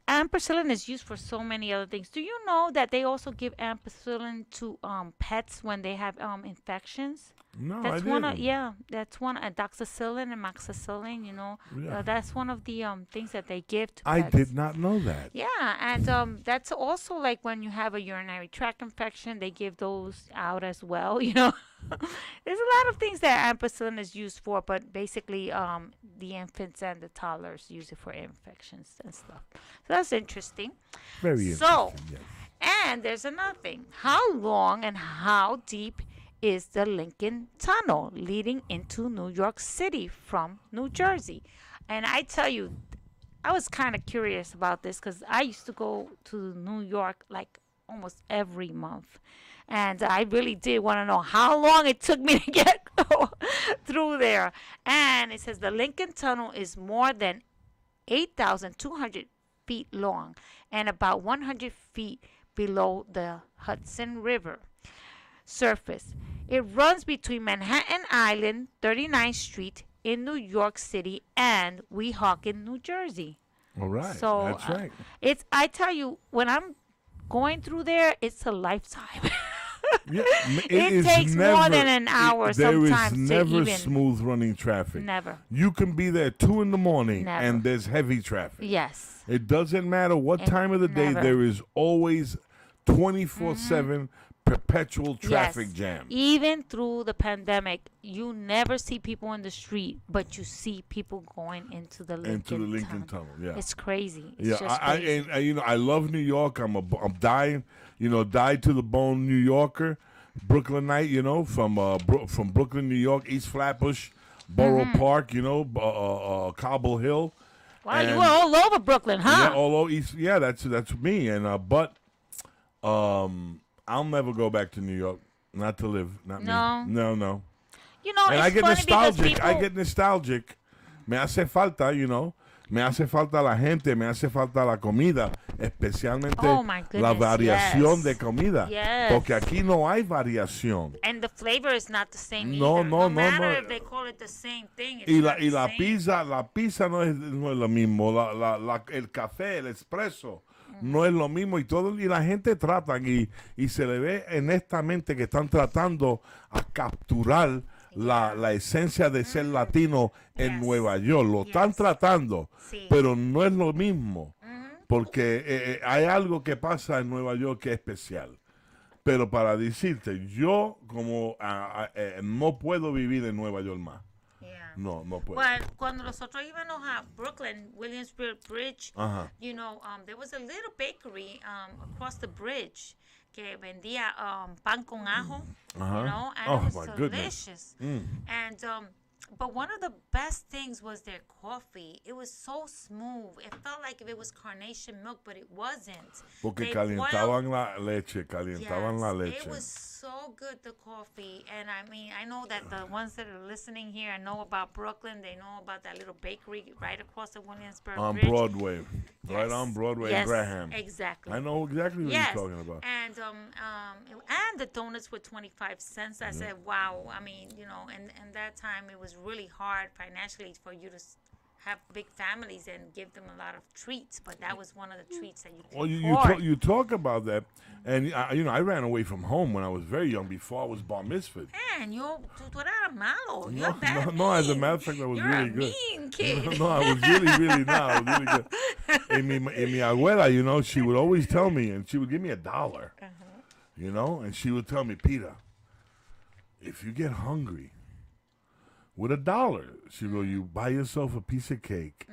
[SPEAKER 2] ampicillin is used for so many other things. Do you know that they also give ampicillin to pets when they have infections?
[SPEAKER 1] No,
[SPEAKER 2] That's
[SPEAKER 1] I
[SPEAKER 2] one
[SPEAKER 1] didn't.
[SPEAKER 2] of that's one doxycycillin and amoxicillin.
[SPEAKER 1] Yeah.
[SPEAKER 2] That's one of the things that they give to
[SPEAKER 1] I
[SPEAKER 2] pets.
[SPEAKER 1] did not know that.
[SPEAKER 2] Yeah, and that's also like when you have a urinary tract infection, they give those out as well. There's a lot of things that ampicillin is used for, but basically, the infants and the toddlers use it for infections and stuff. So that's interesting.
[SPEAKER 1] Very
[SPEAKER 2] So,
[SPEAKER 1] interesting. Yes.
[SPEAKER 2] And there's another thing. How long and how deep is the Lincoln Tunnel leading into New York City from New Jersey? And I tell you, I was kind of curious about this because I used to go to New York like almost every month. And I really did want to know how long it took me to get through there. And it says the Lincoln Tunnel is more than 8,200 feet long and about 100 feet below the Hudson River surface. It runs between Manhattan Island, 39th Street in New York City, and Weehawken, New Jersey.
[SPEAKER 1] All right.
[SPEAKER 2] So
[SPEAKER 1] That's right.
[SPEAKER 2] I tell you, when I'm going through there, it's a lifetime.
[SPEAKER 1] Yeah,
[SPEAKER 2] It
[SPEAKER 1] is
[SPEAKER 2] takes more than an hour
[SPEAKER 1] There is
[SPEAKER 2] sometimes to
[SPEAKER 1] never
[SPEAKER 2] even-
[SPEAKER 1] smooth running traffic.
[SPEAKER 2] Never.
[SPEAKER 1] You can be there 2 in the morning
[SPEAKER 2] Never.
[SPEAKER 1] and there's heavy traffic.
[SPEAKER 2] Yes.
[SPEAKER 1] It doesn't matter what
[SPEAKER 2] And
[SPEAKER 1] time of the day,
[SPEAKER 2] never.
[SPEAKER 1] there is always 24/7 perpetual traffic
[SPEAKER 2] Yes.
[SPEAKER 1] jam.
[SPEAKER 2] Even through the pandemic, you never see people in the street, but you see people going into the Lincoln
[SPEAKER 1] Into the Lincoln
[SPEAKER 2] Tunnel.
[SPEAKER 1] Tunnel, yeah.
[SPEAKER 2] It's crazy. It's
[SPEAKER 1] Yeah,
[SPEAKER 2] just
[SPEAKER 1] I
[SPEAKER 2] crazy.
[SPEAKER 1] and, I love New York. I'm dying, died to the bone New Yorker, Brooklynite, from Brooklyn, New York, East Flatbush, Borough Park, Cobble Hill.
[SPEAKER 2] Wow, you
[SPEAKER 1] and-
[SPEAKER 2] were all over Brooklyn, huh?
[SPEAKER 1] Yeah, all over East. Yeah, that's me. And but I'll never go back to New York. Not to live. Not
[SPEAKER 2] No.
[SPEAKER 1] me. No. And
[SPEAKER 2] It's
[SPEAKER 1] I get
[SPEAKER 2] funny because
[SPEAKER 1] nostalgic. I
[SPEAKER 2] people-
[SPEAKER 1] get nostalgic. Me hace falta, Me hace falta la gente, me hace falta la comida, especialmente
[SPEAKER 2] Oh, my
[SPEAKER 1] la
[SPEAKER 2] goodness,
[SPEAKER 1] variación
[SPEAKER 2] yes.
[SPEAKER 1] de comida.
[SPEAKER 2] Yes.
[SPEAKER 1] Porque aquí no hay variación.
[SPEAKER 2] And the flavor is not the same
[SPEAKER 1] No,
[SPEAKER 2] either.
[SPEAKER 1] no, no,
[SPEAKER 2] matter
[SPEAKER 1] no.
[SPEAKER 2] if they call it the same thing. It's
[SPEAKER 1] Y
[SPEAKER 2] not the
[SPEAKER 1] la
[SPEAKER 2] same.
[SPEAKER 1] pizza no es lo mismo. El café, el espresso, no es lo mismo. Y la gente tratan y se le ve honestamente que están tratando a capturar la esencia de ser latino en
[SPEAKER 2] Yes.
[SPEAKER 1] Nueva York. Lo están
[SPEAKER 2] Yes.
[SPEAKER 1] tratando,
[SPEAKER 2] Sí.
[SPEAKER 1] pero no es lo mismo. Porque hay algo que pasa en Nueva York que es especial. Pero para decirte, yo como no puedo vivir en Nueva York más.
[SPEAKER 2] Yeah.
[SPEAKER 1] No puedo.
[SPEAKER 2] Well, cuando nosotros íbamos a Brooklyn, Williamsburg Bridge,
[SPEAKER 1] Ajá.
[SPEAKER 2] there was a little bakery across the bridge que vendía pan con ajo,
[SPEAKER 1] Ajá.
[SPEAKER 2] and
[SPEAKER 1] Oh,
[SPEAKER 2] it was
[SPEAKER 1] my goodness.
[SPEAKER 2] delicious. And but one of the best things was their coffee. It was so smooth. It felt like if it was carnation milk, but it wasn't.
[SPEAKER 1] Porque
[SPEAKER 2] They
[SPEAKER 1] calientaban
[SPEAKER 2] boiled-
[SPEAKER 1] la leche, calientaban la leche.
[SPEAKER 2] It was so good, the coffee. And I mean, I know that the ones that are listening here know about Brooklyn. They know about that little bakery right across the Williamsburg
[SPEAKER 1] On
[SPEAKER 2] Bridge.
[SPEAKER 1] Broadway. Right
[SPEAKER 2] Yes.
[SPEAKER 1] on Broadway
[SPEAKER 2] Yes,
[SPEAKER 1] and Graham.
[SPEAKER 2] exactly.
[SPEAKER 1] I know exactly what
[SPEAKER 2] Yes.
[SPEAKER 1] you're talking about.
[SPEAKER 2] And and the donuts were 25 cents. I said, wow. I mean, and that time it was really hard financially for you to have big families and give them a lot of treats, but that was one of the treats that you could
[SPEAKER 1] Well,
[SPEAKER 2] afford.
[SPEAKER 1] you talk about that, and I ran away from home when I was very young before I was bar mitzvahed.
[SPEAKER 2] Man, tú eras malo. You're
[SPEAKER 1] No,
[SPEAKER 2] bad.
[SPEAKER 1] no, as a matter of fact, I was
[SPEAKER 2] You're
[SPEAKER 1] really
[SPEAKER 2] a
[SPEAKER 1] good.
[SPEAKER 2] mean kid.
[SPEAKER 1] No, I was really not. I was really good. And mi abuela, she would always tell me, and she would give me $1, and she would tell me, Peter, if you get hungry, with $1, she go, you buy yourself a piece of cake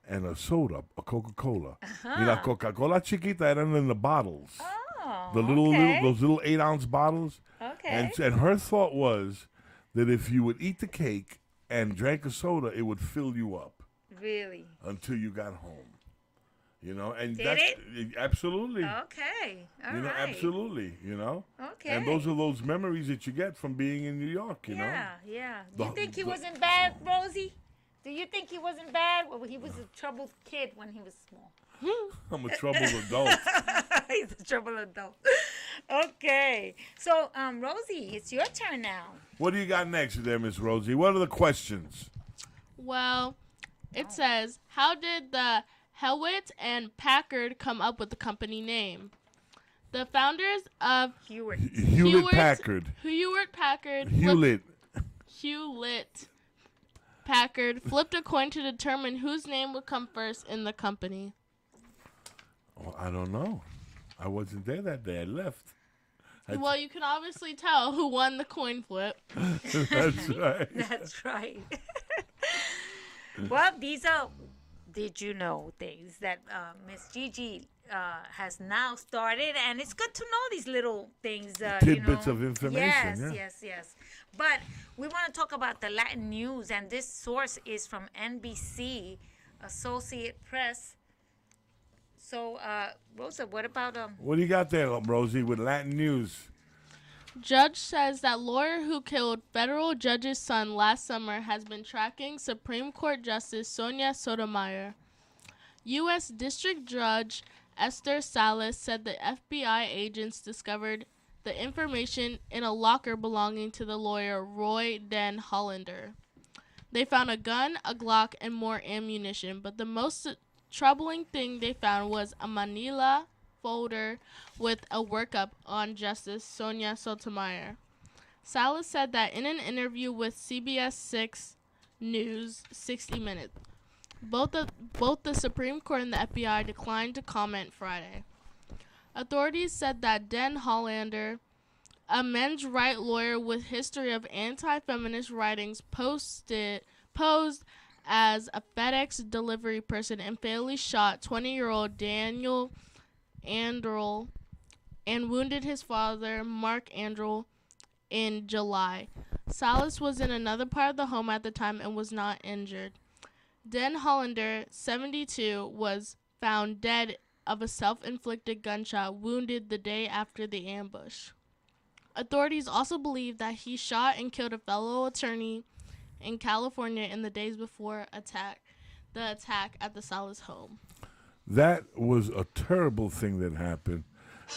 [SPEAKER 1] and a soda, a Coca-Cola. Y la Coca-Cola chiquita eran in the bottles.
[SPEAKER 2] Oh,
[SPEAKER 1] Those little 8-ounce bottles.
[SPEAKER 2] Okay.
[SPEAKER 1] And her thought was that if you would eat the cake and drank a soda, it would fill you up
[SPEAKER 2] Really?
[SPEAKER 1] until you got home. And
[SPEAKER 2] Did
[SPEAKER 1] that's
[SPEAKER 2] it?
[SPEAKER 1] absolutely.
[SPEAKER 2] Okay. All right.
[SPEAKER 1] Absolutely.
[SPEAKER 2] Okay.
[SPEAKER 1] And those are those memories that you get from being in New York.
[SPEAKER 2] Yeah. Do you think he
[SPEAKER 1] the-
[SPEAKER 2] wasn't bad, Rosie? Do you think he wasn't bad? Well, he was a troubled kid when he was small.
[SPEAKER 1] I'm a troubled adult.
[SPEAKER 2] He's a troubled adult. Okay. So, Rosie, it's your turn now.
[SPEAKER 1] What do you got next there, Miss Rosie? What are the questions?
[SPEAKER 3] Well, it says, how did the Hewitt and Packard come up with the company name? The founders of
[SPEAKER 1] Hewlett Packard.
[SPEAKER 3] Hewlett Packard flipped a coin to determine whose name would come first in the company.
[SPEAKER 1] Oh, I don't know. I wasn't there that day. I left.
[SPEAKER 3] Well, you can obviously tell who won the coin flip.
[SPEAKER 1] That's right.
[SPEAKER 2] That's right. Well, these are did you know things that Miss Gigi has now started, and it's good to know these little things.
[SPEAKER 1] Tidbits of information.
[SPEAKER 2] Yes. But we want to talk about the Latin news, and this source is from NBC, Associate Press. So, Rosa, what about
[SPEAKER 1] What do you got there, Rosie, with Latin news?
[SPEAKER 3] Judge says that lawyer who killed federal judge's son last summer has been tracking Supreme Court Justice Sonia Sotomayor. U.S. District Judge Esther Salas said the FBI agents discovered the information in a locker belonging to the lawyer Roy Den Hollander. They found a gun, a Glock, and more ammunition, but the most troubling thing they found was a manila folder with a workup on Justice Sonia Sotomayor. Salas said that in an interview with CBS 6 News 60 Minutes. Both the Supreme Court and the FBI declined to comment Friday. Authorities said that Den Hollander, a men's rights lawyer with history of anti-feminist writings, posed as a FedEx delivery person and fatally shot 20-year-old Daniel Andrel and wounded his father, Mark Andrel, in July. Salas was in another part of the home at the time and was not injured. Den Hollander, 72, was found dead of a self-inflicted gunshot, wounded the day after the ambush. Authorities also believe that he shot and killed a fellow attorney in California in the days before the attack at the Salas home.
[SPEAKER 1] That was a terrible thing that happened.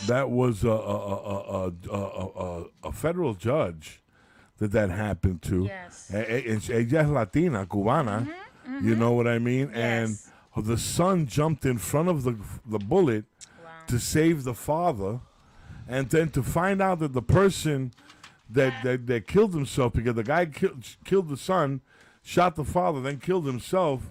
[SPEAKER 1] That was a federal judge that happened to.
[SPEAKER 2] Yes.
[SPEAKER 1] Ella es Latina, Cubana. You know what I mean?
[SPEAKER 2] Yes.
[SPEAKER 1] And the son jumped in front of the bullet to save the father, and then to find out that the person that killed himself, because the guy killed the son, shot the father, then killed himself,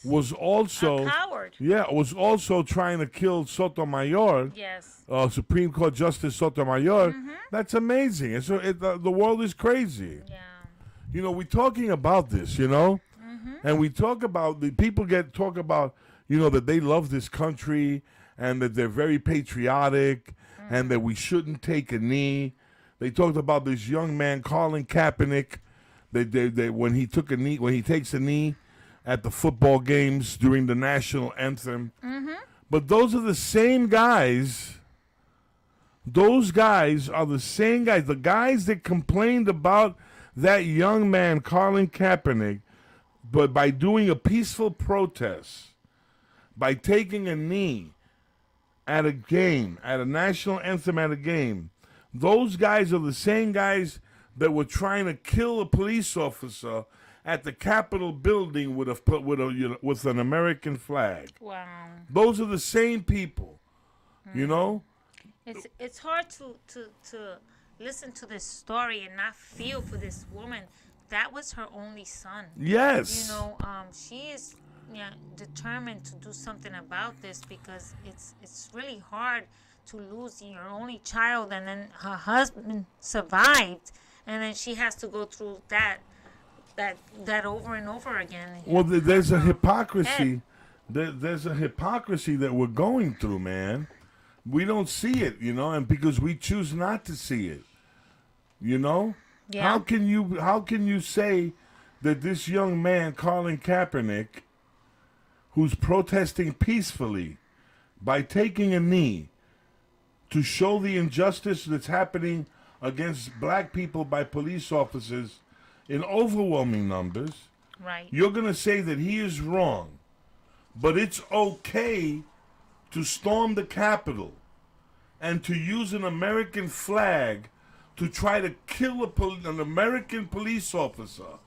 [SPEAKER 1] was also
[SPEAKER 2] a coward.
[SPEAKER 1] Yeah, was also trying to kill Sotomayor.
[SPEAKER 2] Yes.
[SPEAKER 1] Supreme Court Justice Sotomayor. That's amazing. And so the world is crazy.
[SPEAKER 2] Yeah.
[SPEAKER 1] We're talking about this, and we talk about, the people talk about, that they love this country and that they're very patriotic and that we shouldn't take a knee. They talked about this young man, Colin Kaepernick, that when he takes a knee at the football games during the national anthem. But those are the same guys. Those guys are the same guys. The guys that complained about that young man, Colin Kaepernick, but by doing a peaceful protest, by taking a knee at a game, at a national anthem at a game, those guys are the same guys that were trying to kill a police officer at the Capitol building with an American flag.
[SPEAKER 2] Wow.
[SPEAKER 1] Those are the same people, you know.
[SPEAKER 2] It's hard to listen to this story and not feel for this woman. That was her only son.
[SPEAKER 1] Yes.
[SPEAKER 2] You know, she is determined to do something about this because it's really hard to lose your only child, and then her husband survived, and then she has to go through that over and over again.
[SPEAKER 1] Well, there's a hypocrisy. There's a hypocrisy that we're going through, man. We don't see it, you know, and because we choose not to see it, you know.
[SPEAKER 2] Yeah.
[SPEAKER 1] How can you say that this young man, Colin Kaepernick, who's protesting peacefully by taking a knee to show the injustice that's happening against black people by police officers in overwhelming numbers,
[SPEAKER 2] Right.
[SPEAKER 1] you're going to say that he is wrong, but it's okay to storm the Capitol and to use an American flag to try to kill an American police officer,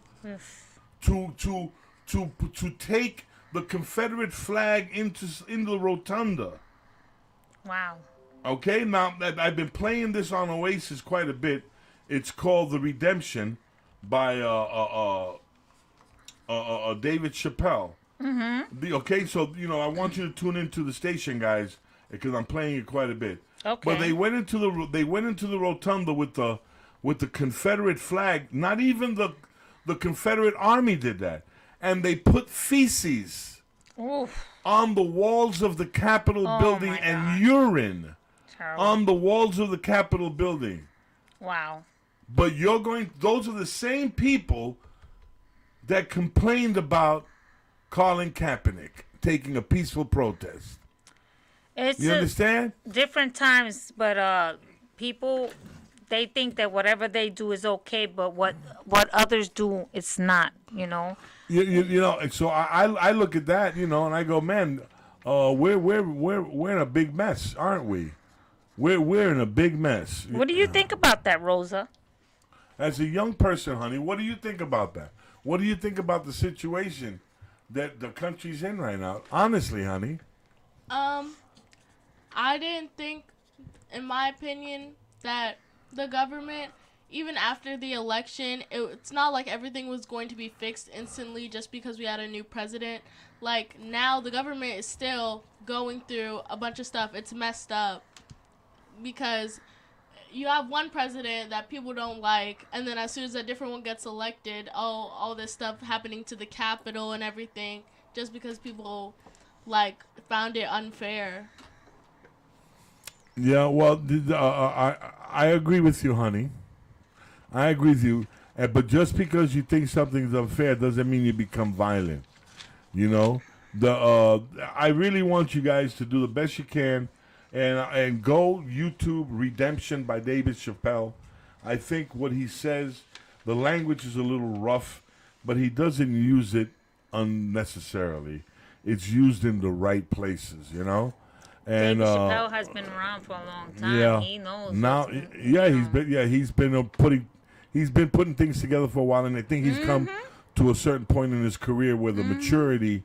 [SPEAKER 1] to take the Confederate flag into the rotunda.
[SPEAKER 2] Wow.
[SPEAKER 1] Okay, now I've been playing this on Oasis quite a bit. It's called "The Redemption" by David Chappelle. Mm-hmm. Okay, so you know I want you to tune into the station, guys, because I'm playing it quite a bit.
[SPEAKER 2] Okay.
[SPEAKER 1] But they went into the rotunda with the Confederate flag. Not even the Confederate Army did that, and they put feces
[SPEAKER 2] Oof.
[SPEAKER 1] on the walls of the Capitol building
[SPEAKER 2] my
[SPEAKER 1] and
[SPEAKER 2] God.
[SPEAKER 1] urine
[SPEAKER 2] Terrible.
[SPEAKER 1] on the walls of the Capitol building.
[SPEAKER 2] Wow.
[SPEAKER 1] But those are the same people that complained about Colin Kaepernick taking a peaceful protest.
[SPEAKER 2] It's
[SPEAKER 1] You understand?
[SPEAKER 2] different times, but people, they think that whatever they do is okay, but what others do, it's not. You know.
[SPEAKER 1] You know, and so I look at that, you know, and I go, man, we're in a big mess, aren't we? We're in a big mess.
[SPEAKER 2] What do you think about that, Rosa?
[SPEAKER 1] As a young person, honey, what do you think about that? What do you think about the situation that the country's in right now? Honestly, honey.
[SPEAKER 3] I didn't think, in my opinion, that the government, even after the election, it's not like everything was going to be fixed instantly just because we had a new president. Like, now the government is still going through a bunch of stuff. It's messed up because you have one president that people don't like, and then as soon as a different one gets elected, all this stuff happening to the Capitol and everything, just because people, like, found it unfair.
[SPEAKER 1] Yeah, well, I agree with you, honey. I agree with you. But just because you think something's unfair doesn't mean you become violent. You know? I really want you guys to do the best you can and go YouTube Redemption by David Chappelle. I think what he says, the language is a little rough, but he doesn't use it unnecessarily. It's used in the right places, you know? And
[SPEAKER 2] David Chappelle has been around for a long time.
[SPEAKER 1] yeah,
[SPEAKER 2] He knows.
[SPEAKER 1] now, he's been putting things together for a while, and I think he's come to a certain point in his career where the maturity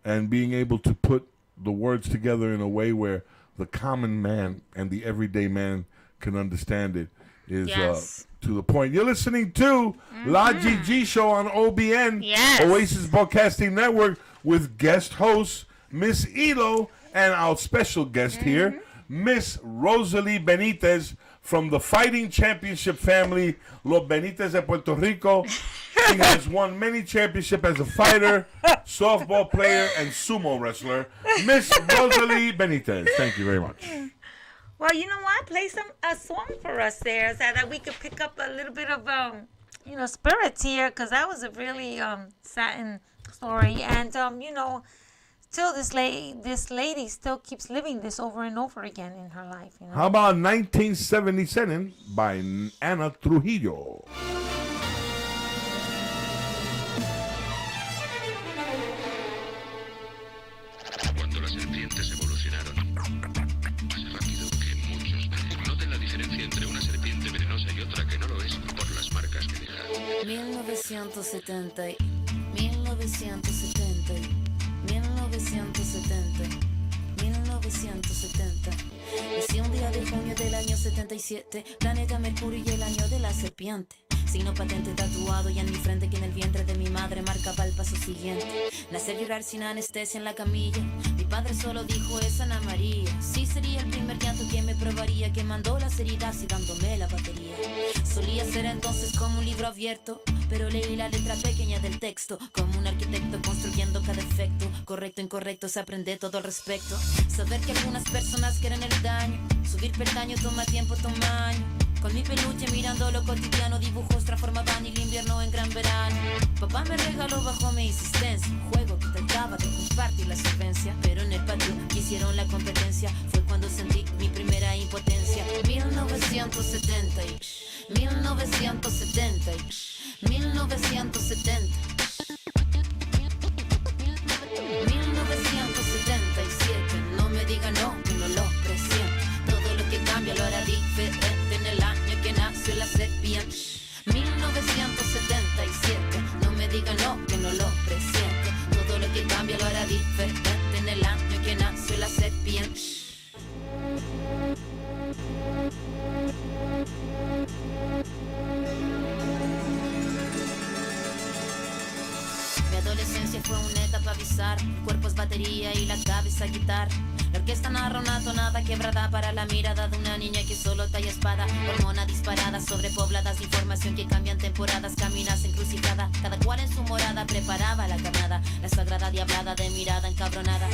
[SPEAKER 1] and being able to put the words together in a way where the common man and the everyday man can understand it is to the point. You're listening to La GG Show on OBN,
[SPEAKER 2] Yes.
[SPEAKER 1] Oasis Broadcasting Network, with guest host Miss Elo and our special guest here, Miss Rosalie Benitez from the Fighting Championship family, Los Benitez de Puerto Rico. She has won many championships as a fighter, softball player, and sumo wrestler. Miss Rosalie Benitez. Thank you very much.
[SPEAKER 2] Well, you know what? Play a song for us there so that we could pick up a little bit of spirits here, because that was a really saddening story, and still this lady still keeps living this over and over again in her life. You know?
[SPEAKER 1] How about 1977 by Ana Trujillo?
[SPEAKER 4] Cuando las serpientes evolucionaron más rápido que muchos venenos. Noten la diferencia entre una serpiente venenosa y otra que no lo es por las marcas que deja.
[SPEAKER 5] 1970 1970, 1970, 1970. Nací un día de junio del año 77, planeta Mercurio y el año de la serpiente. Signo patente tatuado y en mi frente que en el vientre de mi madre marcaba el paso siguiente. Nacer llorar sin anestesia en la camilla. Mi padre solo dijo es Ana María. Sí sería el primer llanto que me probaría, que mandó las heridas y dándome la batería. Solía ser entonces como un libro abierto, pero leí la letra pequeña del texto, como un arquitecto construyendo cada efecto. Correcto, incorrecto, se aprende todo al respecto. Saber que algunas personas quieren el daño, subir peldaño toma tiempo, toma año. Con mi peluche mirando lo cotidiano, dibujos transformaban el invierno en gran verano. Papá me regaló bajo mi insistencia un juego que trataba de compartir la solvencia, pero en el patio quisieron la competencia. Fue cuando sentí mi primera impotencia. 1970, 1970, 1970, 1977. No me diga no, que no lo presiento. Todo lo que cambia lo hará diferente en el año que nació la serpiente. 1977. No me diga no, que no lo presiento. Todo lo que cambia lo hará diferente en el año que nació la serpiente. Mi adolescencia fue una etapa bizarra. El cuerpo es batería y la cabeza guitarra. La orquesta narra una tonada quebrada para la mirada de una niña que solo talla espada. Hormona disparada, sobrepobladas, información que cambian temporadas. Caminas encrucijada, cada cual en su morada preparaba la carnada. La sagrada diablada de mirada encabronada.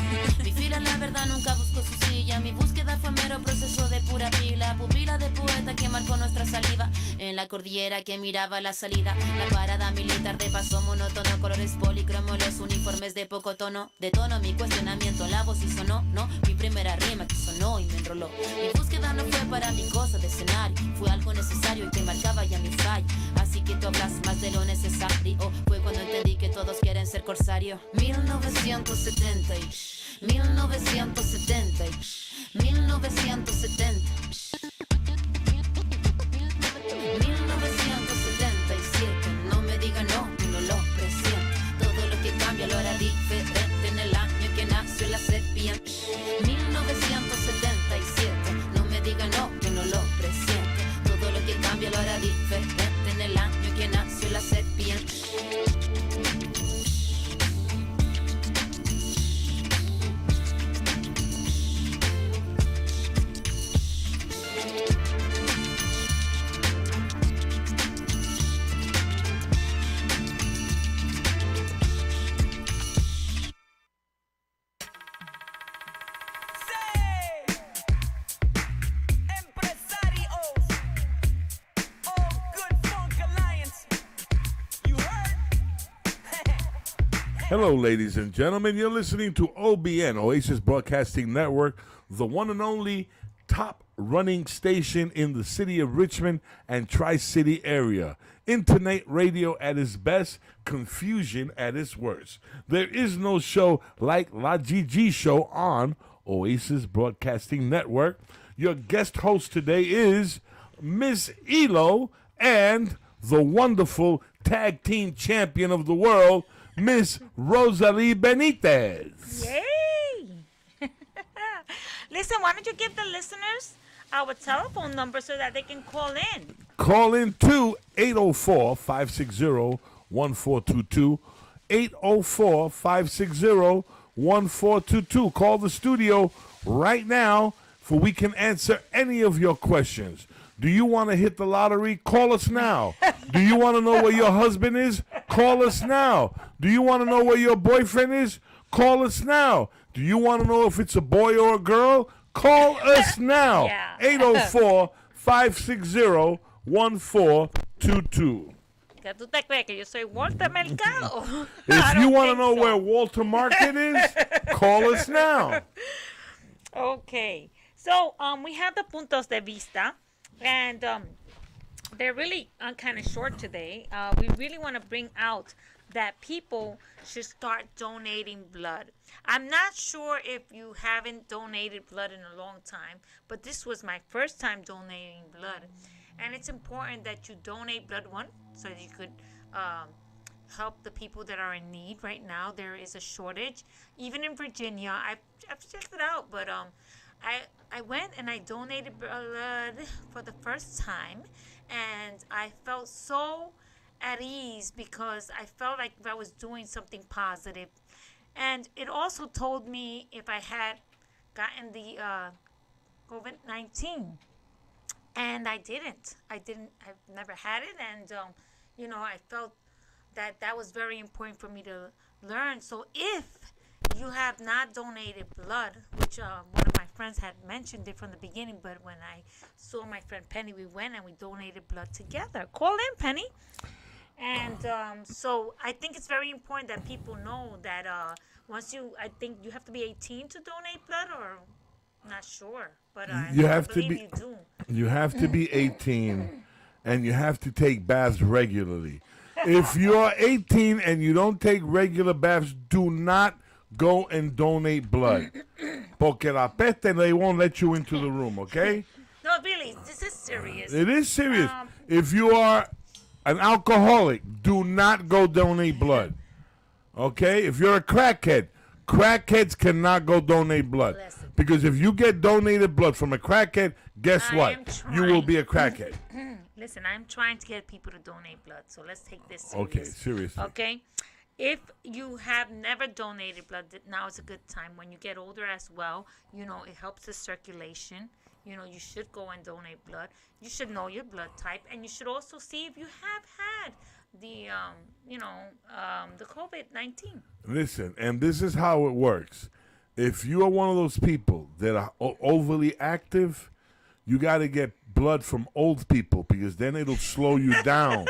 [SPEAKER 5] Mi fila la verdad nunca buscó su silla. Mi búsqueda fue mero proceso de pura pila. Pupila de poeta que marcó nuestra saliva. En la cordillera que miraba la salida. La parada militar de paso monótono. Colores policromos, los uniformes de poco tono. De tono mi cuestionamiento, la voz y sonó, no. Mi primera rima que sonó y me enroló. Mi búsqueda no fue para mi cosa de escenario, fue algo necesario y que marcaba ya mi falla. Así que tú hablas más de lo necesario. Fue cuando entendí que todos quieren ser corsario. 1970, 1970, 1970, 1977. No me diga no, que no lo presiento. Todo lo que cambia lo hará diferente en el año que nació la serpiente. 1977. No me diga no, que no lo presiento. Todo lo que cambia lo hará diferente en el año que nació la serpiente.
[SPEAKER 1] Hello, ladies and gentlemen. You're listening to OBN, Oasis Broadcasting Network, the one and only top running station in the city of Richmond and Tri-City area. Internet radio at its best, confusion at its worst. There is no show like La Gigi Show on Oasis Broadcasting Network. Your guest host today is Miss Elo and the wonderful tag team champion of the world, Miss Rosalie Benitez.
[SPEAKER 2] Yay! Listen, why don't you give the listeners our telephone number so that they can call in?
[SPEAKER 1] Call in to 804-560-1422. 804-560-1422. Call the studio right now for we can answer any of your questions. Do you want to hit the lottery? Call us now. Do you want to know where your husband is? Call us now. Do you want to know where your boyfriend is? Call us now. Do you want to know if it's a boy or a girl? Call us now.
[SPEAKER 2] Yeah.
[SPEAKER 1] 804-560-1422.
[SPEAKER 2] ¿Qué tú te crees? Que yo soy Walter Mercado.
[SPEAKER 1] If you want to know where Walter Market is, call us now.
[SPEAKER 2] Okay. So we have the puntos de vista, and they're really kind of short today. We really want to bring out that people should start donating blood. I'm not sure if you haven't donated blood in a long time, but this was my first time donating blood. And it's important that you donate blood, one, so you could help the people that are in need right now. There is a shortage, even in Virginia. I've checked it out, but I went and I donated blood for the first time, and I felt so at ease because I felt like I was doing something positive. And it also told me if I had gotten the COVID 19. And I didn't. I've never had it. And, I felt that that was very important for me to learn. So if you have not donated blood, which one of my friends had mentioned it from the beginning, but when I saw my friend Penny, we went and we donated blood together. Call in, Penny. And so I think it's very important that people know that I think you have to be 18 to donate blood, or I'm not sure, but I believe you do.
[SPEAKER 1] You have to be 18, and you have to take baths regularly. If you're 18 and you don't take regular baths, do not go and donate blood. Porque la peste, they won't let you into the room, okay?
[SPEAKER 2] No, really, this is serious.
[SPEAKER 1] It is serious. If you are an alcoholic, do not go donate blood. Okay? If you're a crackhead, crackheads cannot go donate blood.
[SPEAKER 2] Listen.
[SPEAKER 1] Because if you get donated blood from a crackhead, guess
[SPEAKER 2] I
[SPEAKER 1] what?
[SPEAKER 2] am
[SPEAKER 1] You will be a crackhead.
[SPEAKER 2] Listen, I'm trying to get people to donate blood, so let's take this serious.
[SPEAKER 1] Okay, seriously.
[SPEAKER 2] Okay? If you have never donated blood, now is a good time. When you get older as well, it helps the circulation. You should go and donate blood. You should know your blood type, and you should also see if you have had the, the COVID-19.
[SPEAKER 1] Listen, and this is how it works. If you are one of those people that are overly active, you got to get blood from old people because then it'll slow you down.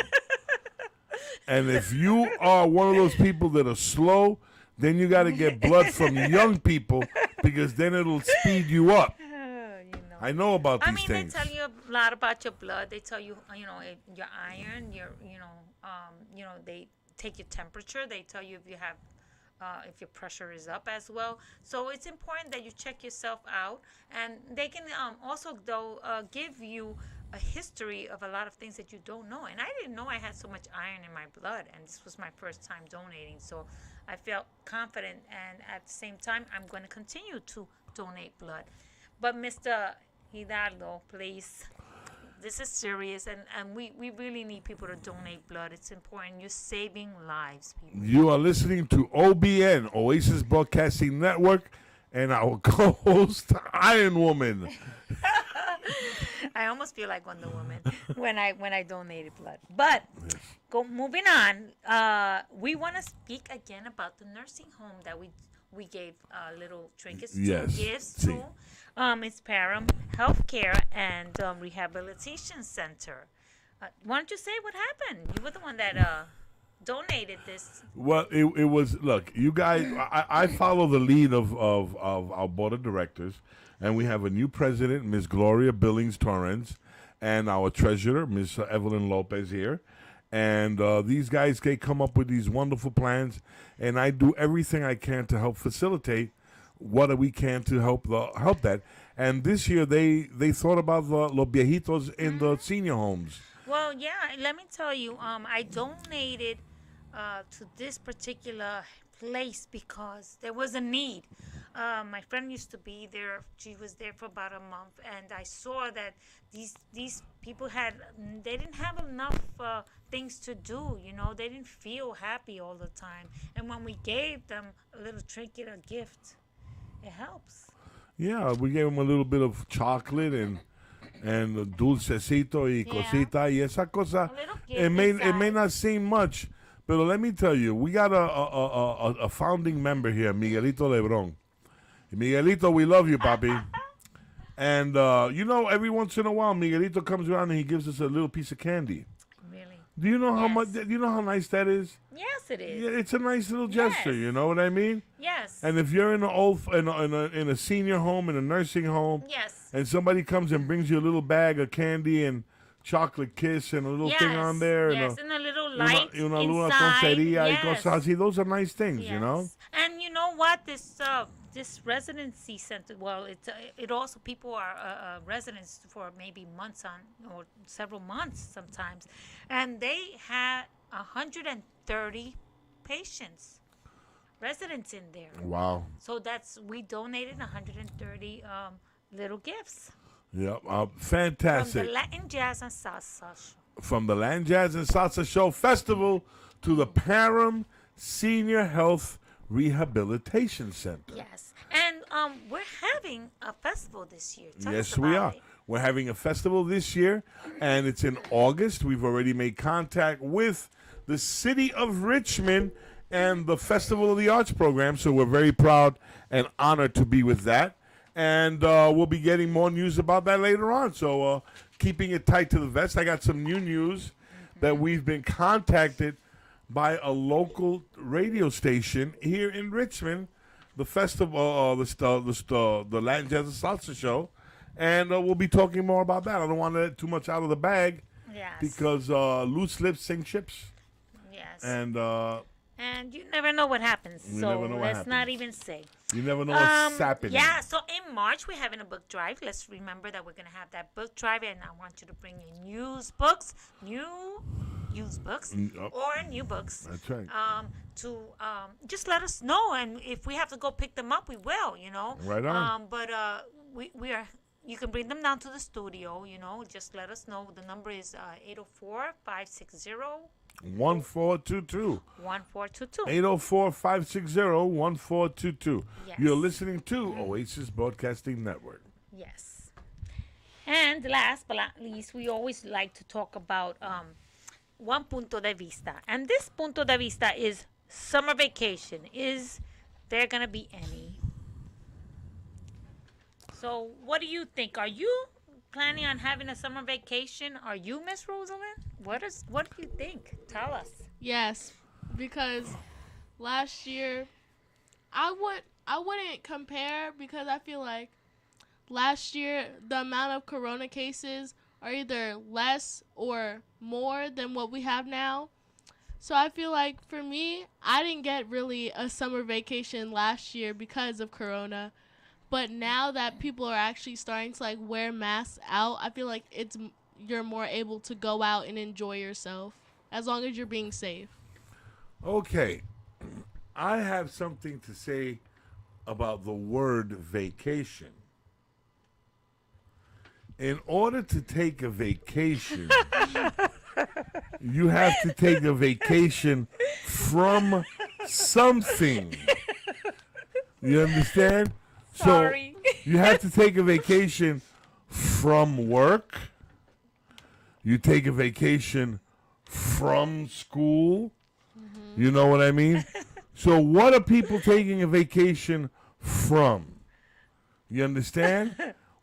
[SPEAKER 1] And if you are one of those people that are slow, then you got to get blood from young people because then it'll speed you up. I know about these things.
[SPEAKER 2] They tell you a lot about your blood. They tell you, your iron, they take your temperature. They tell you if you have, if your pressure is up as well. So it's important that you check yourself out. And they can also, give you a history of a lot of things that you don't know. And I didn't know I had so much iron in my blood. And this was my first time donating. So I felt confident. And at the same time, I'm going to continue to donate blood. But Mr. Hidalgo, please. This is serious, and we really need people to donate blood. It's important. You're saving lives, people.
[SPEAKER 1] You are listening to OBN, Oasis Broadcasting Network, and our co-host, Iron Woman.
[SPEAKER 2] I almost feel like Wonder Woman when I donated blood. But moving on, we want to speak again about the nursing home that we gave little trinkets gifts to. It's Param Healthcare and Rehabilitation Center. Why don't you say what happened? You were the one that donated this.
[SPEAKER 1] Well, it was, look, you guys, I follow the lead of our board of directors, and we have a new president, Ms. Gloria Billings Torrens, and our treasurer, Ms. Evelyn Lopez here. And these guys, they come up with these wonderful plans, and I do everything I can to help facilitate what we can to help that. And this year they thought about the los viejitos in the senior homes.
[SPEAKER 2] Well, yeah, let me tell you, I donated to this particular place because there was a need. My friend used to be there. She was there for about a month, and I saw that these people they didn't have enough things to do. They didn't feel happy all the time. And when we gave them a little trinket or gift, it helps.
[SPEAKER 1] Yeah, we gave them a little bit of chocolate and dulcecito y cosita y esa cosa. It may not seem much, but let me tell you, we got a founding member here, Miguelito Lebron. Miguelito, we love you, papi. And every once in a while, Miguelito comes around and he gives us a little piece of candy.
[SPEAKER 2] Really?
[SPEAKER 1] Do you know how much? Do you know how nice that is?
[SPEAKER 2] Yes, it is.
[SPEAKER 1] Yeah, it's a nice little gesture.
[SPEAKER 2] Yes.
[SPEAKER 1] You know what I mean?
[SPEAKER 2] Yes.
[SPEAKER 1] And if you're in a senior home, in a nursing home,
[SPEAKER 2] yes,
[SPEAKER 1] and somebody comes and brings you a little bag of candy and chocolate kiss and a little thing on there,
[SPEAKER 2] yes, and a little light
[SPEAKER 1] una luna
[SPEAKER 2] inside.
[SPEAKER 1] tontería
[SPEAKER 2] Yes.
[SPEAKER 1] y cosas así. Those are nice things,
[SPEAKER 2] Yes.
[SPEAKER 1] you know.
[SPEAKER 2] And you know what? This residency center, well, it also, people are residents for maybe months or several months sometimes, and they 130 patients, residents in there.
[SPEAKER 1] Wow.
[SPEAKER 2] So we donated 130 little gifts
[SPEAKER 1] Yep.
[SPEAKER 2] from
[SPEAKER 1] Fantastic.
[SPEAKER 2] the Latin Jazz and Salsa Show.
[SPEAKER 1] From the Land Jazz and Salsa Show Festival to the Parham Senior Health Rehabilitation Center.
[SPEAKER 2] Yes, and we're having a festival this year. Tell us
[SPEAKER 1] Yes, we
[SPEAKER 2] about
[SPEAKER 1] are.
[SPEAKER 2] it.
[SPEAKER 1] We're having a festival this year, and it's in August. We've already made contact with the city of Richmond and the Festival of the Arts program, so we're very proud and honored to be with that. And we'll be getting more news about that later on. So keeping it tight to the vest. I got some new news that we've been contacted by a local radio station here in Richmond, the festival, the Latin Jazz and Salsa Show, and we'll be talking more about that. I don't want to let too much out of the bag
[SPEAKER 2] Yes.
[SPEAKER 1] because loose lips sink ships,
[SPEAKER 2] Yes.
[SPEAKER 1] and
[SPEAKER 2] And you never know what happens.
[SPEAKER 1] You
[SPEAKER 2] So
[SPEAKER 1] never know what
[SPEAKER 2] let's not
[SPEAKER 1] happens.
[SPEAKER 2] even say.
[SPEAKER 1] you never know what's happening.
[SPEAKER 2] Yeah, so in March we're having a book drive. Let's remember that we're gonna have that book drive, and I want you to bring in used books,
[SPEAKER 1] Yep.
[SPEAKER 2] or new books.
[SPEAKER 1] That's right.
[SPEAKER 2] To just let us know, and if we have to go pick them up, we will.
[SPEAKER 1] Right on.
[SPEAKER 2] But we are. You can bring them down to the studio. Just let us know. The number is 804-560.
[SPEAKER 1] 1422.
[SPEAKER 2] 1422.
[SPEAKER 1] 804-560-1422.
[SPEAKER 2] Yes.
[SPEAKER 1] You're listening to Oasis Broadcasting Network.
[SPEAKER 2] Yes. And last but not least, we always like to talk about one punto de vista. And this punto de vista is summer vacation. Is there going to be any? So what do you think? Are you planning on having a summer vacation? Are you, Miss Rosalind? What do you think? Tell us.
[SPEAKER 3] Yes, because last year I wouldn't compare, because I feel like last year the amount of corona cases are either less or more than what we have now. So I feel like for me, I didn't get really a summer vacation last year because of corona. But now that people are actually starting to wear masks out, I feel like you're more able to go out and enjoy yourself as long as you're being safe.
[SPEAKER 1] Okay. I have something to say about the word vacation. In order to take a vacation, you have to take a vacation from something. You understand?
[SPEAKER 2] Sorry.
[SPEAKER 1] So you have to take a vacation from work. You take a vacation from school. Mm-hmm. You know what I mean? So what are people taking a vacation from? You understand?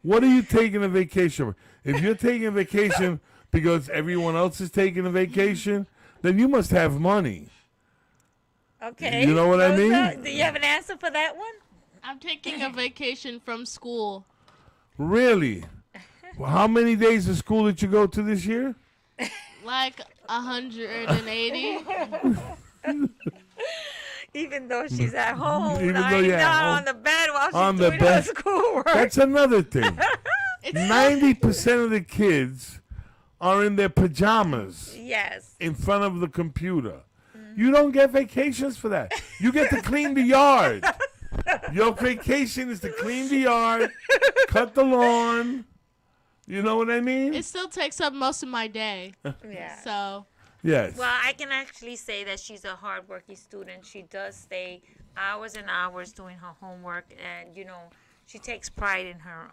[SPEAKER 1] What are you taking a vacation from? If you're taking a vacation because everyone else is taking a vacation, then you must have money.
[SPEAKER 2] Okay.
[SPEAKER 1] You know what I mean?
[SPEAKER 2] Rosa, do you have an answer for that one?
[SPEAKER 3] I'm taking a vacation from school.
[SPEAKER 1] Really? Well, how many days of school did you go to this year?
[SPEAKER 3] Like 180.
[SPEAKER 2] Even though she's at home,
[SPEAKER 1] Even though
[SPEAKER 2] lying
[SPEAKER 1] you're at
[SPEAKER 2] down
[SPEAKER 1] home.
[SPEAKER 2] on the bed while she's
[SPEAKER 1] On the
[SPEAKER 2] doing her
[SPEAKER 1] bed.
[SPEAKER 2] schoolwork.
[SPEAKER 1] That's another thing.
[SPEAKER 3] It's
[SPEAKER 1] 90% of the kids are in their pajamas
[SPEAKER 2] Yes.
[SPEAKER 1] in front of the computer. You don't get vacations for that. You get to clean the yard. Your vacation is to clean the yard, cut the lawn. You know what I mean?
[SPEAKER 3] It still takes up most of my day.
[SPEAKER 2] Yeah.
[SPEAKER 3] So
[SPEAKER 1] Yes.
[SPEAKER 2] Well, I can actually say that she's a hardworking student. She does stay hours and hours doing her homework, and she takes pride in her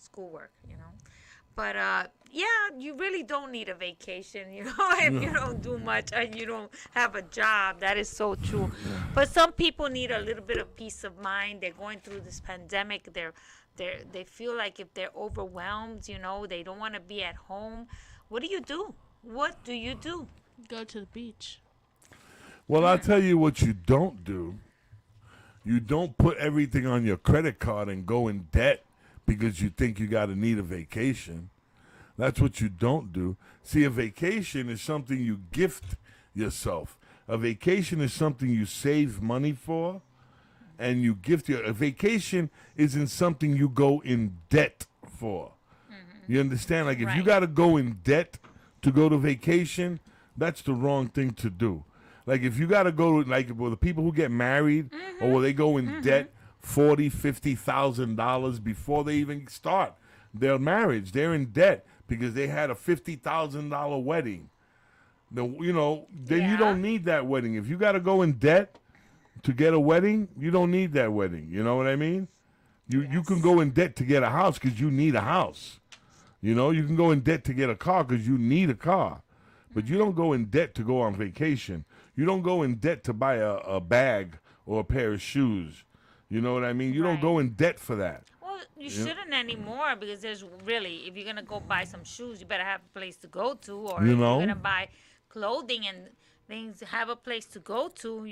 [SPEAKER 2] schoolwork. But yeah, you really don't need a vacation, if you don't do much and you don't have a job. That is so true. But some people need a little bit of peace of mind. They're going through this pandemic. They feel like if they're overwhelmed, they don't want to be at home. What do you do? What do you do?
[SPEAKER 3] go to the beach.
[SPEAKER 1] Well, I'll tell you what you don't do. You don't put everything on your credit card and go in debt because you think you got to need a vacation. That's what you don't do. See, a vacation is something you gift yourself. A vacation is something you save money for and you gift your. A vacation isn't something you go in debt for. You understand? Like if you
[SPEAKER 2] Right.
[SPEAKER 1] got to go in debt to go to vacation, That's the wrong thing to do. Like if you got to go, like well, the people who get married, or will they go in debt $40,000-$50,000 before they even start their marriage? They're in debt because they had a $50,000 wedding. Then you
[SPEAKER 2] Yeah.
[SPEAKER 1] don't need that wedding. If you got to go in debt to get a wedding, you don't need that wedding. You know what I mean? You can go in debt to get a house because you need a house. You can go in debt to get a car because you need a car. But you don't go in debt to go on vacation. You don't go in debt to buy a bag or a pair of shoes. You know what I mean? You don't
[SPEAKER 2] Right.
[SPEAKER 1] go in debt for that.
[SPEAKER 2] Well, you shouldn't anymore because there's really, if you're gonna go buy some shoes, you better have a place to go to, or
[SPEAKER 1] You
[SPEAKER 2] if
[SPEAKER 1] know?
[SPEAKER 2] you're gonna buy clothing and things, have a place to go to.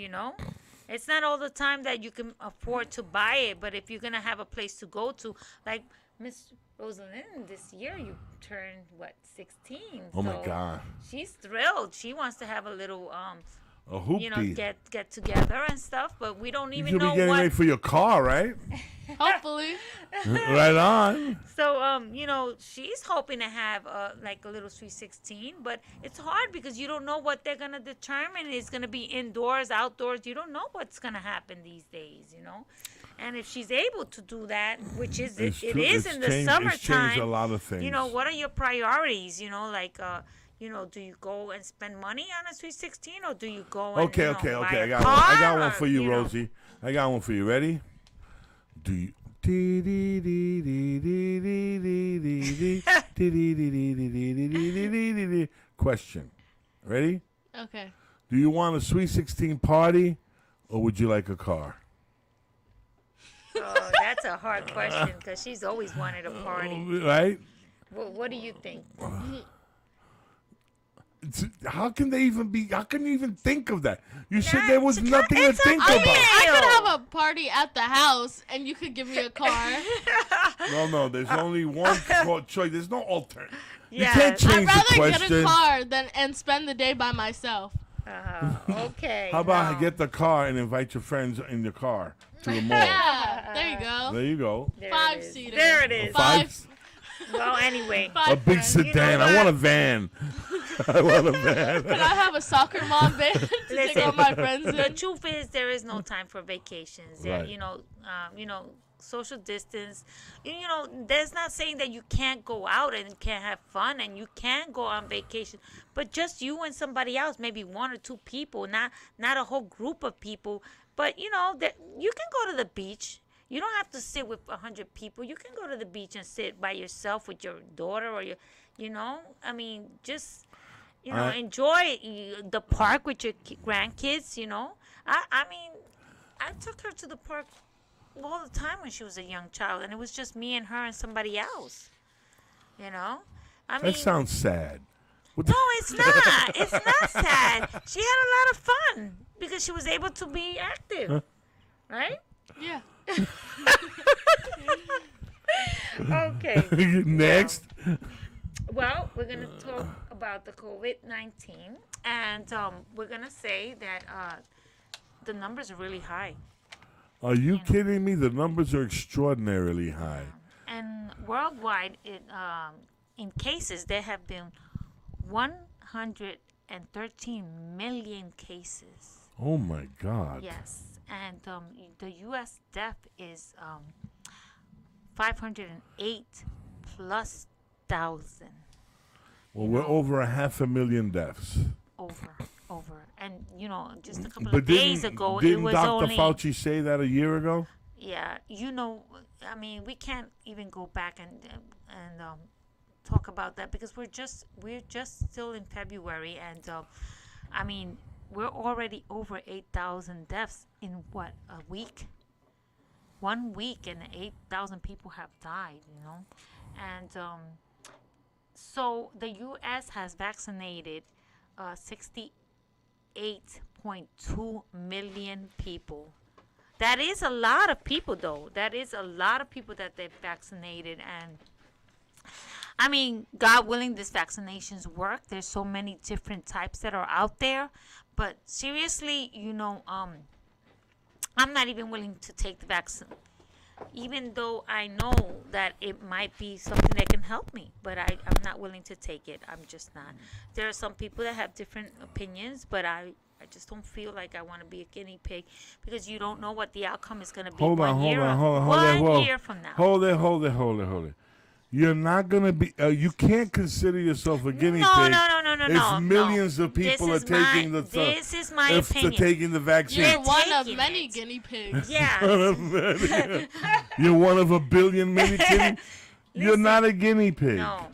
[SPEAKER 2] It's not all the time that you can afford to buy it, but if you're gonna have a place to go to, like Miss Rosalind, this year you turned 16.
[SPEAKER 1] Oh my
[SPEAKER 2] so
[SPEAKER 1] God.
[SPEAKER 2] she's thrilled. She wants to have a little
[SPEAKER 1] A hoopty.
[SPEAKER 2] get together and stuff, but we don't
[SPEAKER 1] You
[SPEAKER 2] even
[SPEAKER 1] should be
[SPEAKER 2] know
[SPEAKER 1] getting ready
[SPEAKER 2] what.
[SPEAKER 1] for your car, right?
[SPEAKER 3] Hopefully.
[SPEAKER 1] Right on.
[SPEAKER 2] So she's hoping to have like a little sweet 16, but it's hard because you don't know what they're gonna determine. It's gonna be indoors, outdoors. You don't know what's gonna happen these days, And if she's able to do that, which is it
[SPEAKER 1] It's true.
[SPEAKER 2] is
[SPEAKER 1] It's
[SPEAKER 2] in the
[SPEAKER 1] changed-
[SPEAKER 2] summertime.
[SPEAKER 1] It's changed a lot of things.
[SPEAKER 2] What are your priorities? Do you go and spend money on a sweet 16, or do you go and
[SPEAKER 1] Okay.
[SPEAKER 2] buy
[SPEAKER 1] I
[SPEAKER 2] a
[SPEAKER 1] got
[SPEAKER 2] car,
[SPEAKER 1] one. I got one
[SPEAKER 2] or,
[SPEAKER 1] for you, Rosie. I got one for you. Ready? Do you? Question. Ready?
[SPEAKER 3] Okay.
[SPEAKER 1] Do you want a sweet 16 party, or would you like a car?
[SPEAKER 2] Oh, that's a hard question because she's always wanted a party.
[SPEAKER 1] Right?
[SPEAKER 2] What do you think?
[SPEAKER 1] How can they even be? How can you even think of that? You said there was nothing to
[SPEAKER 2] it's a
[SPEAKER 1] think
[SPEAKER 3] I mean,
[SPEAKER 1] about.
[SPEAKER 3] I could have a party at the house, and you could give me a car.
[SPEAKER 1] No. There's only one choice. There's no alternative. You
[SPEAKER 2] Yes.
[SPEAKER 1] can't
[SPEAKER 3] I'd
[SPEAKER 1] change the
[SPEAKER 3] rather
[SPEAKER 1] question.
[SPEAKER 3] get a car and spend the day by myself.
[SPEAKER 2] Okay.
[SPEAKER 1] How about I
[SPEAKER 2] no.
[SPEAKER 1] get the car and invite your friends in your car to the mall?
[SPEAKER 3] Yeah, there you go.
[SPEAKER 1] There you go.
[SPEAKER 2] There it is.
[SPEAKER 3] Five-seater.
[SPEAKER 2] There it is.
[SPEAKER 3] Five.
[SPEAKER 2] Well, anyway.
[SPEAKER 3] Five
[SPEAKER 1] A big
[SPEAKER 3] friends.
[SPEAKER 1] sedan. I
[SPEAKER 2] what?
[SPEAKER 1] want a van. I want a van.
[SPEAKER 3] Can I have a soccer mom band to take
[SPEAKER 2] Listen,
[SPEAKER 3] all my friends
[SPEAKER 2] The
[SPEAKER 3] in?
[SPEAKER 2] truth is, there is no time for vacations. There,
[SPEAKER 1] Right.
[SPEAKER 2] social distance. That's not saying that you can't go out and can't have fun and you can go on vacation, but just you and somebody else, maybe one or two people, not a whole group of people. But that you can go to the beach. You don't have to sit with 100 people. You can go to the beach and sit by yourself with your daughter or just enjoy the park with your grandkids. I took her to the park all the time when she was a young child, and it was just me and her and somebody else.
[SPEAKER 1] That sounds sad.
[SPEAKER 2] No, it's not. It's not sad. She had a lot of fun because she was able to be active, right?
[SPEAKER 3] Yeah.
[SPEAKER 2] Okay.
[SPEAKER 1] Next.
[SPEAKER 2] Well, we're going to talk about the COVID-19, and we're going to say that the numbers are really high.
[SPEAKER 1] Are you kidding me? The numbers are extraordinarily high.
[SPEAKER 2] And worldwide, in cases, there have been 113 million cases.
[SPEAKER 1] Oh my God.
[SPEAKER 2] Yes. And the U.S. death is 508 plus thousand.
[SPEAKER 1] Well, we're over 500,000 deaths.
[SPEAKER 2] Over. And, just a couple
[SPEAKER 1] But
[SPEAKER 2] of days ago, it
[SPEAKER 1] didn't
[SPEAKER 2] was
[SPEAKER 1] Dr.
[SPEAKER 2] only...
[SPEAKER 1] Fauci say that a year ago?
[SPEAKER 2] Yeah, we can't even go back and talk about that because we're just still in February, and we're already over 8,000 deaths in what, a week? 1 week, and 8,000 people have died. And so the U.S. has vaccinated 68.2 million people. That is a lot of people, though. That is a lot of people that they've vaccinated. And, God willing, these vaccinations work. There's so many different types that are out there. But seriously, I'm not even willing to take the vaccine even though I know that it might be something that can help me, but I'm not willing to take it. I'm just not. There are some people that have different opinions, but I just don't feel like I want to be a guinea pig because you don't know what the outcome is going to be
[SPEAKER 1] Hold on.
[SPEAKER 2] one year from now.
[SPEAKER 1] Hold it. You're not going to be, you can't consider yourself a guinea pig.
[SPEAKER 2] No.
[SPEAKER 1] If millions of people are taking
[SPEAKER 2] this is my opinion.
[SPEAKER 1] taking the vaccine.
[SPEAKER 3] You're one of
[SPEAKER 2] taking
[SPEAKER 3] many
[SPEAKER 2] it.
[SPEAKER 3] guinea pigs.
[SPEAKER 2] Yeah.
[SPEAKER 1] You're one of a billion mini guinea. You're
[SPEAKER 2] Listen.
[SPEAKER 1] not a guinea pig.
[SPEAKER 2] No.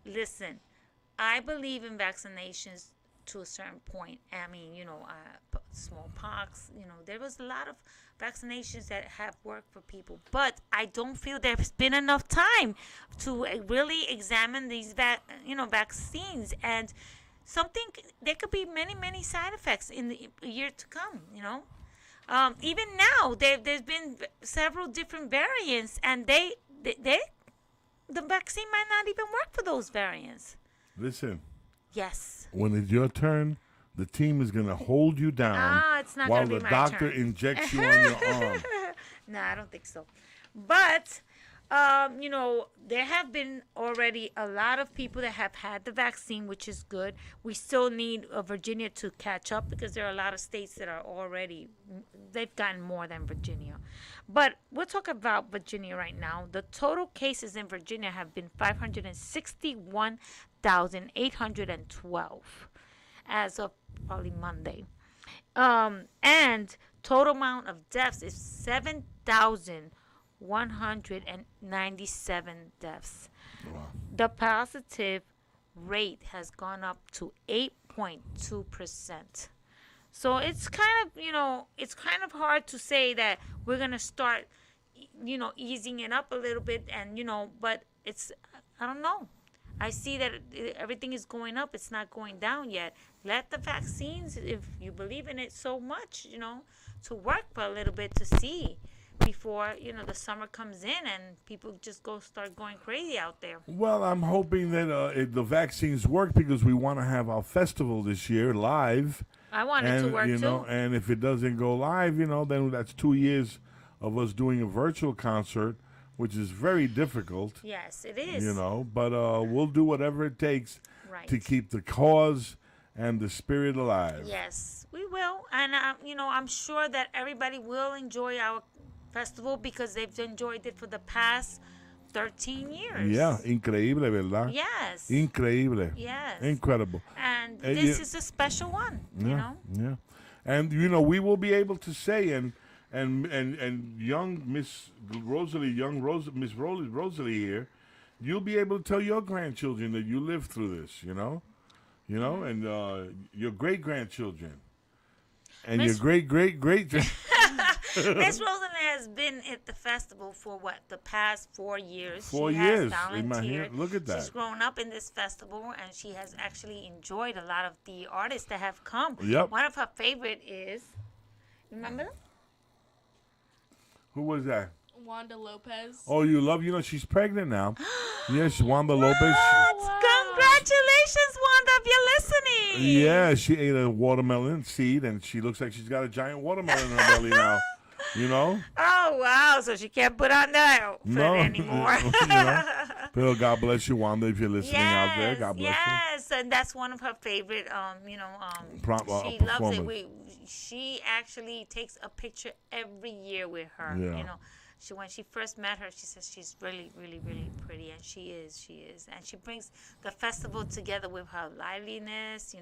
[SPEAKER 2] Listen, I believe in vaccinations to a certain point. I mean, smallpox, there was a lot of vaccinations that have worked for people, but I don't feel there's been enough time to really examine these vaccines, and there could be many side effects in the year to come. Even now there's been several different variants, and the vaccine might not even work for those variants.
[SPEAKER 1] Listen.
[SPEAKER 2] Yes.
[SPEAKER 1] When it's your turn, the team is going to hold you down
[SPEAKER 2] it's not
[SPEAKER 1] while
[SPEAKER 2] gonna be
[SPEAKER 1] the
[SPEAKER 2] my
[SPEAKER 1] doctor
[SPEAKER 2] turn.
[SPEAKER 1] injects you on your arm.
[SPEAKER 2] No, I don't think so. But, there have been already a lot of people that have had the vaccine, which is good. We still need Virginia to catch up because there are a lot of states that are they've gotten more than Virginia. But we'll talk about Virginia right now. The total cases in Virginia have been 561,812 as of probably Monday. And total amount of deaths is 7,197 deaths.
[SPEAKER 1] Wow.
[SPEAKER 2] The positive rate has gone up to 8.2%. So it's kind of hard to say that we're going to start, easing it up a little bit and, but I don't know. I see that everything is going up. It's not going down yet. Let the vaccines, if you believe in it so much, to work for a little bit to see before, the summer comes in and people just start going crazy out there.
[SPEAKER 1] Well, I'm hoping that the vaccines work because we want to have our festival this year live.
[SPEAKER 2] I want it to work too.
[SPEAKER 1] And if it doesn't go live, then that's 2 years of us doing a virtual concert, which is very difficult.
[SPEAKER 2] Yes, it is.
[SPEAKER 1] But we'll do whatever it takes
[SPEAKER 2] Right.
[SPEAKER 1] to keep the cause and the spirit alive.
[SPEAKER 2] Yes, we will. And, I'm sure that everybody will enjoy our festival because they've enjoyed it for the past 13 years.
[SPEAKER 1] Yeah, increíble, ¿verdad?
[SPEAKER 2] Yes.
[SPEAKER 1] Increíble.
[SPEAKER 2] Yes.
[SPEAKER 1] Incredible.
[SPEAKER 2] And this is a special one,
[SPEAKER 1] Yeah. And, we will be able to say, and young Miss Rosalie, Miss Rosalie here, you'll be able to tell your grandchildren that you lived through this, and your great-grandchildren. And your great-great-great...
[SPEAKER 2] Miss Rosalie has been at the festival for the past 4 years.
[SPEAKER 1] 4
[SPEAKER 2] she
[SPEAKER 1] years.
[SPEAKER 2] Has volunteered.
[SPEAKER 1] Look at that.
[SPEAKER 2] She's grown up in this festival, and she has actually enjoyed a lot of the artists that have come.
[SPEAKER 1] Yep.
[SPEAKER 2] One of her favorite is, remember them?
[SPEAKER 1] Who was that?
[SPEAKER 3] Wanda Lopez.
[SPEAKER 1] Oh, you love, she's pregnant now. Yes, Wanda Lopez.
[SPEAKER 2] What? Congratulations, Wanda, if you're listening.
[SPEAKER 1] Yeah, she ate a watermelon seed, and she looks like she's got a giant watermelon in her belly now.
[SPEAKER 2] Oh, wow. So she can't put on that outfit anymore.
[SPEAKER 1] But God bless you, Wanda, if you're listening out there. God bless you.
[SPEAKER 2] Yes, and that's one of her favorite, she loves
[SPEAKER 1] performance.
[SPEAKER 2] it. She actually takes a picture every year with her.
[SPEAKER 1] Yeah.
[SPEAKER 2] When she first met her, she says she's really, really, really pretty, and she is. And she brings the festival together with her liveliness.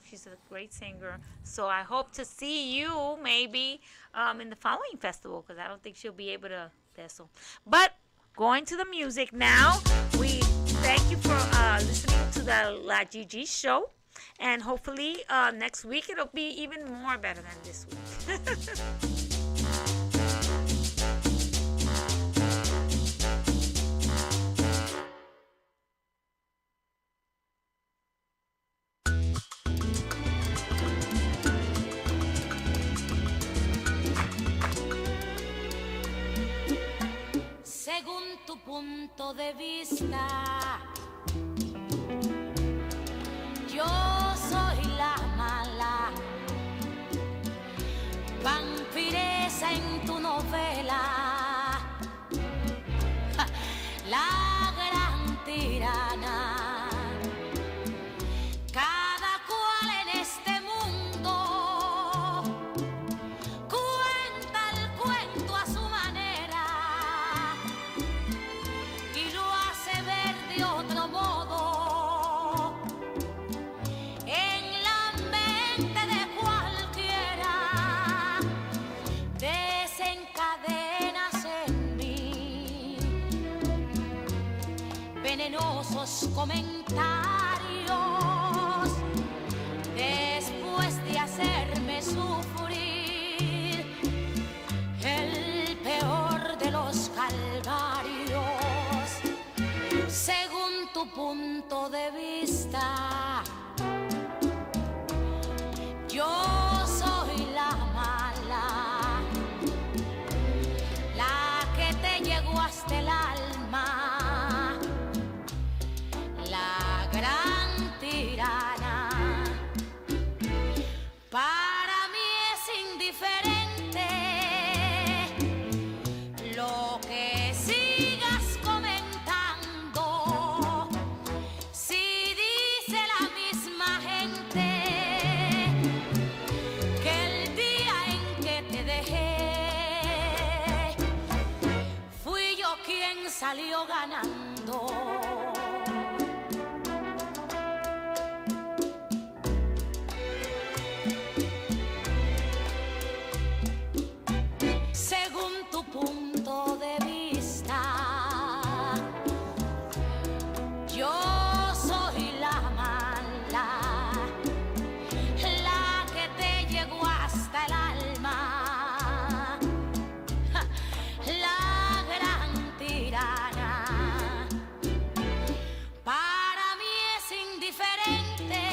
[SPEAKER 2] She's a great singer. So I hope to see you maybe in the following festival, because I don't think she'll be able to. But going to the music now, we thank you for listening to the La Gigi show. And hopefully next week it'll be even more better than this week.
[SPEAKER 5] Según tu punto de vista, yo soy la mala, vampiresa en tu novela. venenosos comentarios. Después de hacerme sufrir el peor de los calvarios, según tu punto de vista, yo soy la mala, la que te llegó hasta el alma, la gran tirana. Para mí es indiferente lo que sigas comentando. Si dice la misma gente que el día en que te dejé fui yo quien salió ganando. Según tu punto de vista, yo soy la mala, la que te llegó hasta el alma, la gran tirana. Para mí es indiferente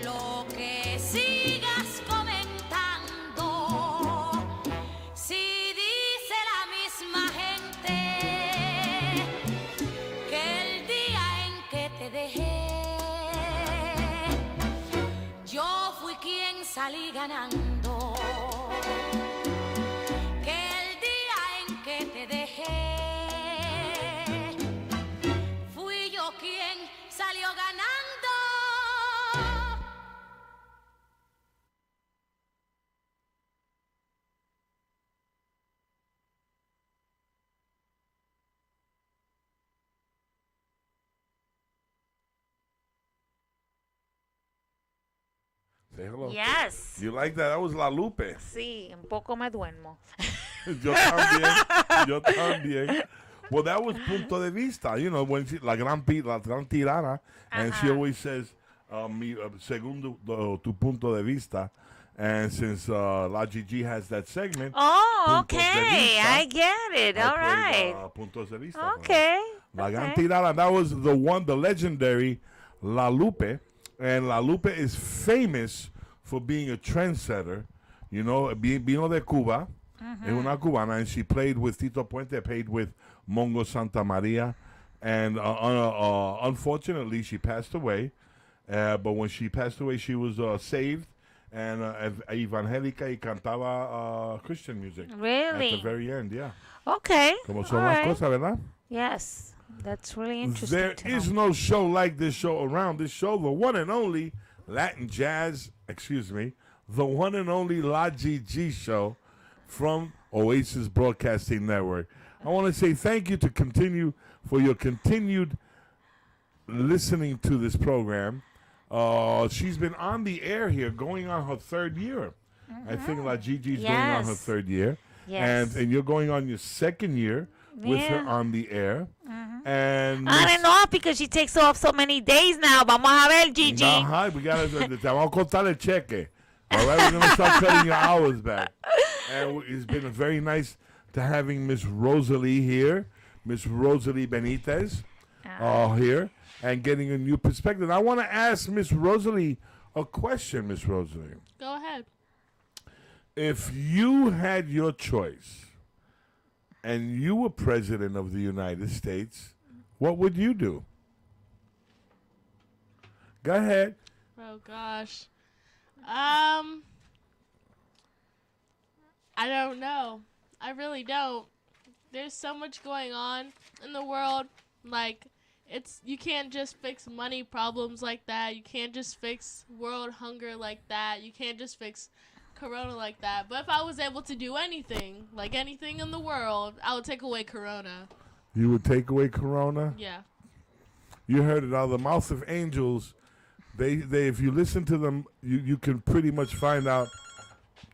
[SPEAKER 5] lo que sigas comentando. Si dice la misma gente que el día en que te dejé yo fui quien salí ganando, que el día en que te dejé fui yo quien salió ganando.
[SPEAKER 1] Say hello.
[SPEAKER 2] Yes.
[SPEAKER 1] You like that? That was La Lupe.
[SPEAKER 2] Sí, un poco me duermo.
[SPEAKER 1] Yo también. Yo también. Well, that was punto de vista. You know, when she, la gran tirana, and she always says, según tu punto de vista. And since La Gigi has that segment,
[SPEAKER 2] Oh,
[SPEAKER 1] Puntos de
[SPEAKER 2] okay.
[SPEAKER 1] vista,
[SPEAKER 2] I get it. All right.
[SPEAKER 1] Puntos de vista.
[SPEAKER 2] Okay.
[SPEAKER 1] La gran
[SPEAKER 2] Okay.
[SPEAKER 1] tirana. That was the legendary La Lupe. And La Lupe is famous for being a trendsetter. You know, vino de Cuba. Es una cubana. And she played with Tito Puente, played with Mongo Santa Maria. And unfortunately, she passed away. But when she passed away, she was saved. And evangélica y cantaba Christian music.
[SPEAKER 2] Really?
[SPEAKER 1] At the very end, yeah.
[SPEAKER 2] Okay.
[SPEAKER 1] Como son
[SPEAKER 2] All
[SPEAKER 1] las
[SPEAKER 2] right.
[SPEAKER 1] cosas, ¿verdad?
[SPEAKER 2] Yes. That's really interesting.
[SPEAKER 1] There
[SPEAKER 2] to
[SPEAKER 1] is
[SPEAKER 2] know.
[SPEAKER 1] no show like this show around. This show, the one and only Latin jazz, the one and only La Gigi show from Oasis Broadcasting Network. I want to say thank you for your continued listening to this program. She's been on the air here going on her third year. I think La Gigi's going on her
[SPEAKER 2] Yes.
[SPEAKER 1] third year.
[SPEAKER 2] Yes.
[SPEAKER 1] And you're going on your second year with her
[SPEAKER 2] Yeah.
[SPEAKER 1] on the air. And
[SPEAKER 2] I don't know because she takes off so many days now. Vamos a ver, Gigi.
[SPEAKER 1] Ajá, we gotta, te vamos a cortar el cheque. All right, we're going to start cutting your hours back. And it's been very nice to having Miss Rosalie here, Miss Rosalie Benitez here, and getting a new perspective. I want to ask Miss Rosalie a question, Miss Rosalie.
[SPEAKER 3] Go ahead.
[SPEAKER 1] If you had your choice and you were president of the United States, what would you do? Go ahead.
[SPEAKER 3] Oh gosh. I don't know. I really don't. There's so much going on in the world. Like, you can't just fix money problems like that. You can't just fix world hunger like that. You can't just fix Corona like that. But if I was able to do anything, like anything in the world, I would take away Corona.
[SPEAKER 1] You would take away Corona?
[SPEAKER 3] Yeah.
[SPEAKER 1] You heard it out of the mouth of angels. They if you listen to them, you can pretty much find out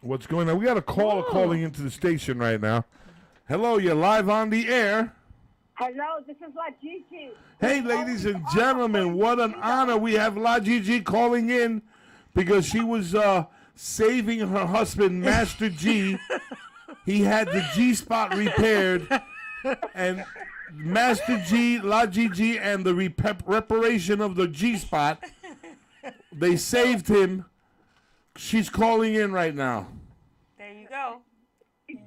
[SPEAKER 1] what's going on. We got a caller calling into the station right now. Hello, you're live on the air.
[SPEAKER 6] Hello, this is La Gigi.
[SPEAKER 1] Hey, ladies and gentlemen, what an honor. We have La Gigi calling in because she was saving her husband, Master G. He had the G-spot repaired, and Master G, La Gigi, and the reparation of the G-spot, they saved him. She's calling in right now.
[SPEAKER 2] There you go.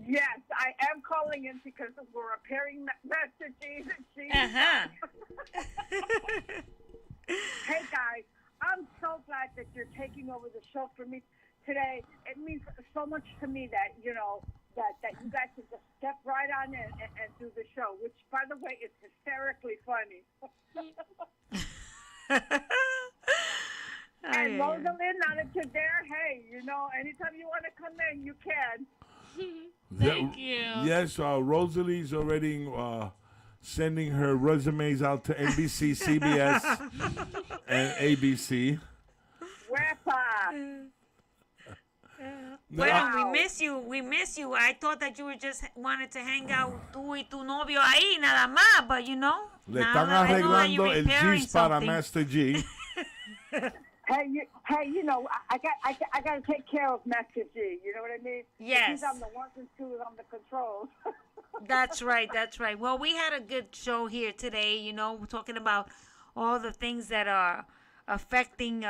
[SPEAKER 6] Yes, I am calling in because we're repairing Master G's and G's. Hey, guys, I'm so glad that you're taking over the show for me today. It means so much to me that, you know, that you guys can just step right on in and do the show, which, by the way, is hysterically funny. And Rosalind, now that you're there, hey, you know, anytime you want to come in, you can.
[SPEAKER 3] Thank you.
[SPEAKER 1] Yes, Rosalie's already sending her resumes out to NBC, CBS, and ABC.
[SPEAKER 6] Wepa.
[SPEAKER 2] Bueno, we miss you. We miss you. I thought that you were just wanted to hang out tú y tu novio ahí nada más, but you know.
[SPEAKER 1] Le están arreglando el G-spot a Master G.
[SPEAKER 6] Hey, you know, I got to take care of Master G. You know what I mean?
[SPEAKER 2] Yes.
[SPEAKER 6] He's on the ones and twos, on the controls.
[SPEAKER 2] That's right. That's right. Well, we had a good show here today. You know, we're talking about all the things that are affecting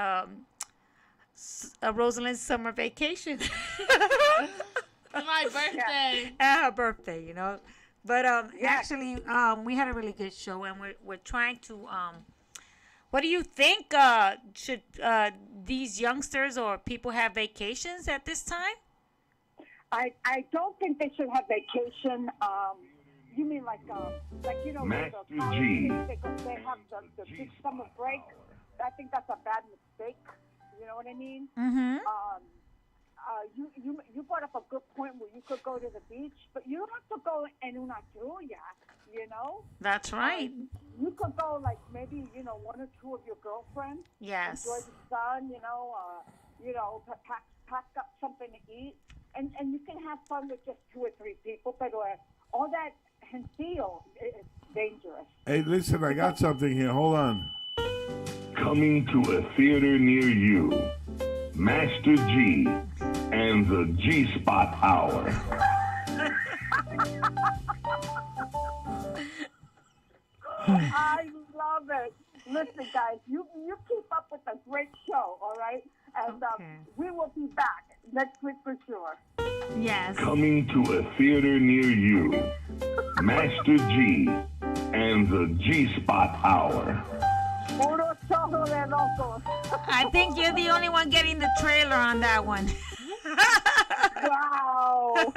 [SPEAKER 2] Rosalind's summer vacation.
[SPEAKER 3] My birthday.
[SPEAKER 2] Her birthday, you know. But actually, we had a really good show, and we're trying to. What do you think? Should these youngsters or people have vacations at this time?
[SPEAKER 6] I don't think they should have vacation. You mean like you know,
[SPEAKER 4] Master
[SPEAKER 6] the
[SPEAKER 4] G.
[SPEAKER 6] they have the big summer break. I think that's a bad mistake. You know what I mean?
[SPEAKER 2] Mm-hmm.
[SPEAKER 6] You brought up a good point where you could go to the beach, but you don't have to go in una trulla, you know?
[SPEAKER 2] That's right.
[SPEAKER 6] You could go like maybe, you know, one or two of your girlfriends.
[SPEAKER 2] Yes.
[SPEAKER 6] Enjoy the sun, you know, pack up something to eat. And you can have fun with just 2 or 3 people, but all that gentil is dangerous.
[SPEAKER 1] Hey, listen, I got something here. Hold on.
[SPEAKER 4] Coming to a theater near you, Master G and the G-Spot Hour.
[SPEAKER 6] I love it. Listen, guys, you keep up with a great show, all right? And we will be back next week for sure.
[SPEAKER 2] Yes.
[SPEAKER 4] Coming to a theater near you, Master G and the G-Spot Hour.
[SPEAKER 6] Puro chorro de locos.
[SPEAKER 2] I think you're the only one getting the trailer on that one.
[SPEAKER 6] Wow. All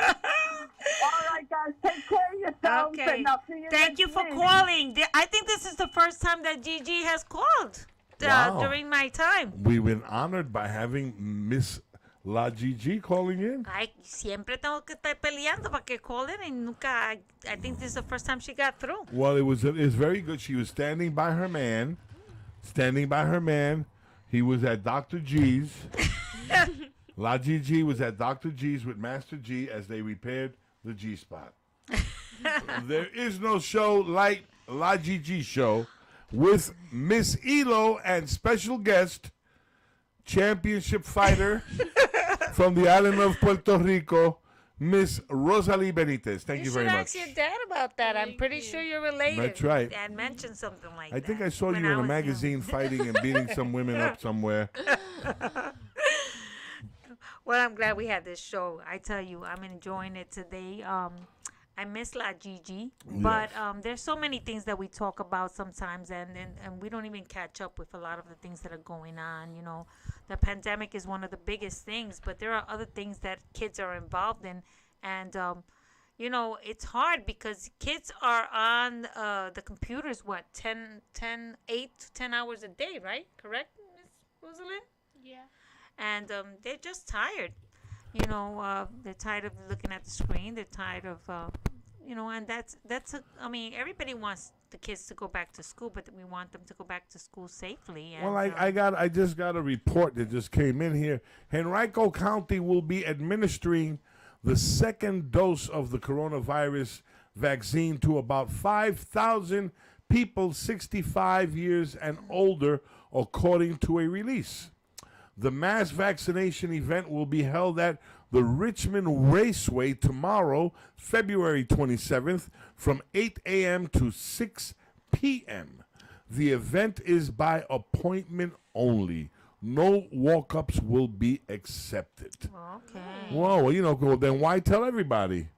[SPEAKER 6] right, guys, take care of yourselves.
[SPEAKER 2] Okay.
[SPEAKER 6] And I'll see you
[SPEAKER 2] Thank
[SPEAKER 6] next
[SPEAKER 2] you for
[SPEAKER 6] week.
[SPEAKER 2] calling. I think this is the first time that Gigi has called
[SPEAKER 1] Wow.
[SPEAKER 2] during my time.
[SPEAKER 1] We've been honored by having Miss La Gigi calling in.
[SPEAKER 2] I siempre tengo que estar peleando para que call in, and nunca. I think this is the first time she got through.
[SPEAKER 1] Well, it was very good. She was standing by her man. He was at Dr. G's. La Gigi was at Dr. G's with Master G as they repaired the G-spot. There is no show like La Gigi show with Miss Elo and special guest, championship fighter from the island of Puerto Rico, Miss Rosalie Benitez. Thank you very
[SPEAKER 2] should
[SPEAKER 1] much.
[SPEAKER 2] ask your dad about that. I'm pretty sure you're related.
[SPEAKER 1] That's right.
[SPEAKER 2] And mention something like that.
[SPEAKER 1] I think I saw
[SPEAKER 2] when
[SPEAKER 1] you in a
[SPEAKER 2] was
[SPEAKER 1] magazine
[SPEAKER 2] young.
[SPEAKER 1] fighting and beating some women up somewhere.
[SPEAKER 2] Well, I'm glad we had this show. I tell you, I'm enjoying it today. I miss La Gigi, but there's so many things that we talk about sometimes, and we don't even catch up with a lot of the things that are going on. You know, the pandemic is one of the biggest things, but there are other things that kids are involved in, and you know, it's hard because kids are on the computers, 8 to 10 hours a day, right? Correct, Miss Rosalind?
[SPEAKER 3] Yeah.
[SPEAKER 2] And they're just tired. You know, they're tired of looking at the screen. They're tired of, you know, and I mean, everybody wants the kids to go back to school, but we want them to go back to school safely. And,
[SPEAKER 1] Well, I just got a report that just came in here. Henrico County will be administering the second dose of the coronavirus vaccine to about 5,000 people 65 years and older, according to a release. The mass vaccination event will be held at the Richmond Raceway tomorrow, February 27th, from 8 a.m. to 6 p.m. The event is by appointment only. No walk-ups will be accepted.
[SPEAKER 2] Okay.
[SPEAKER 1] Whoa, well, then why tell everybody?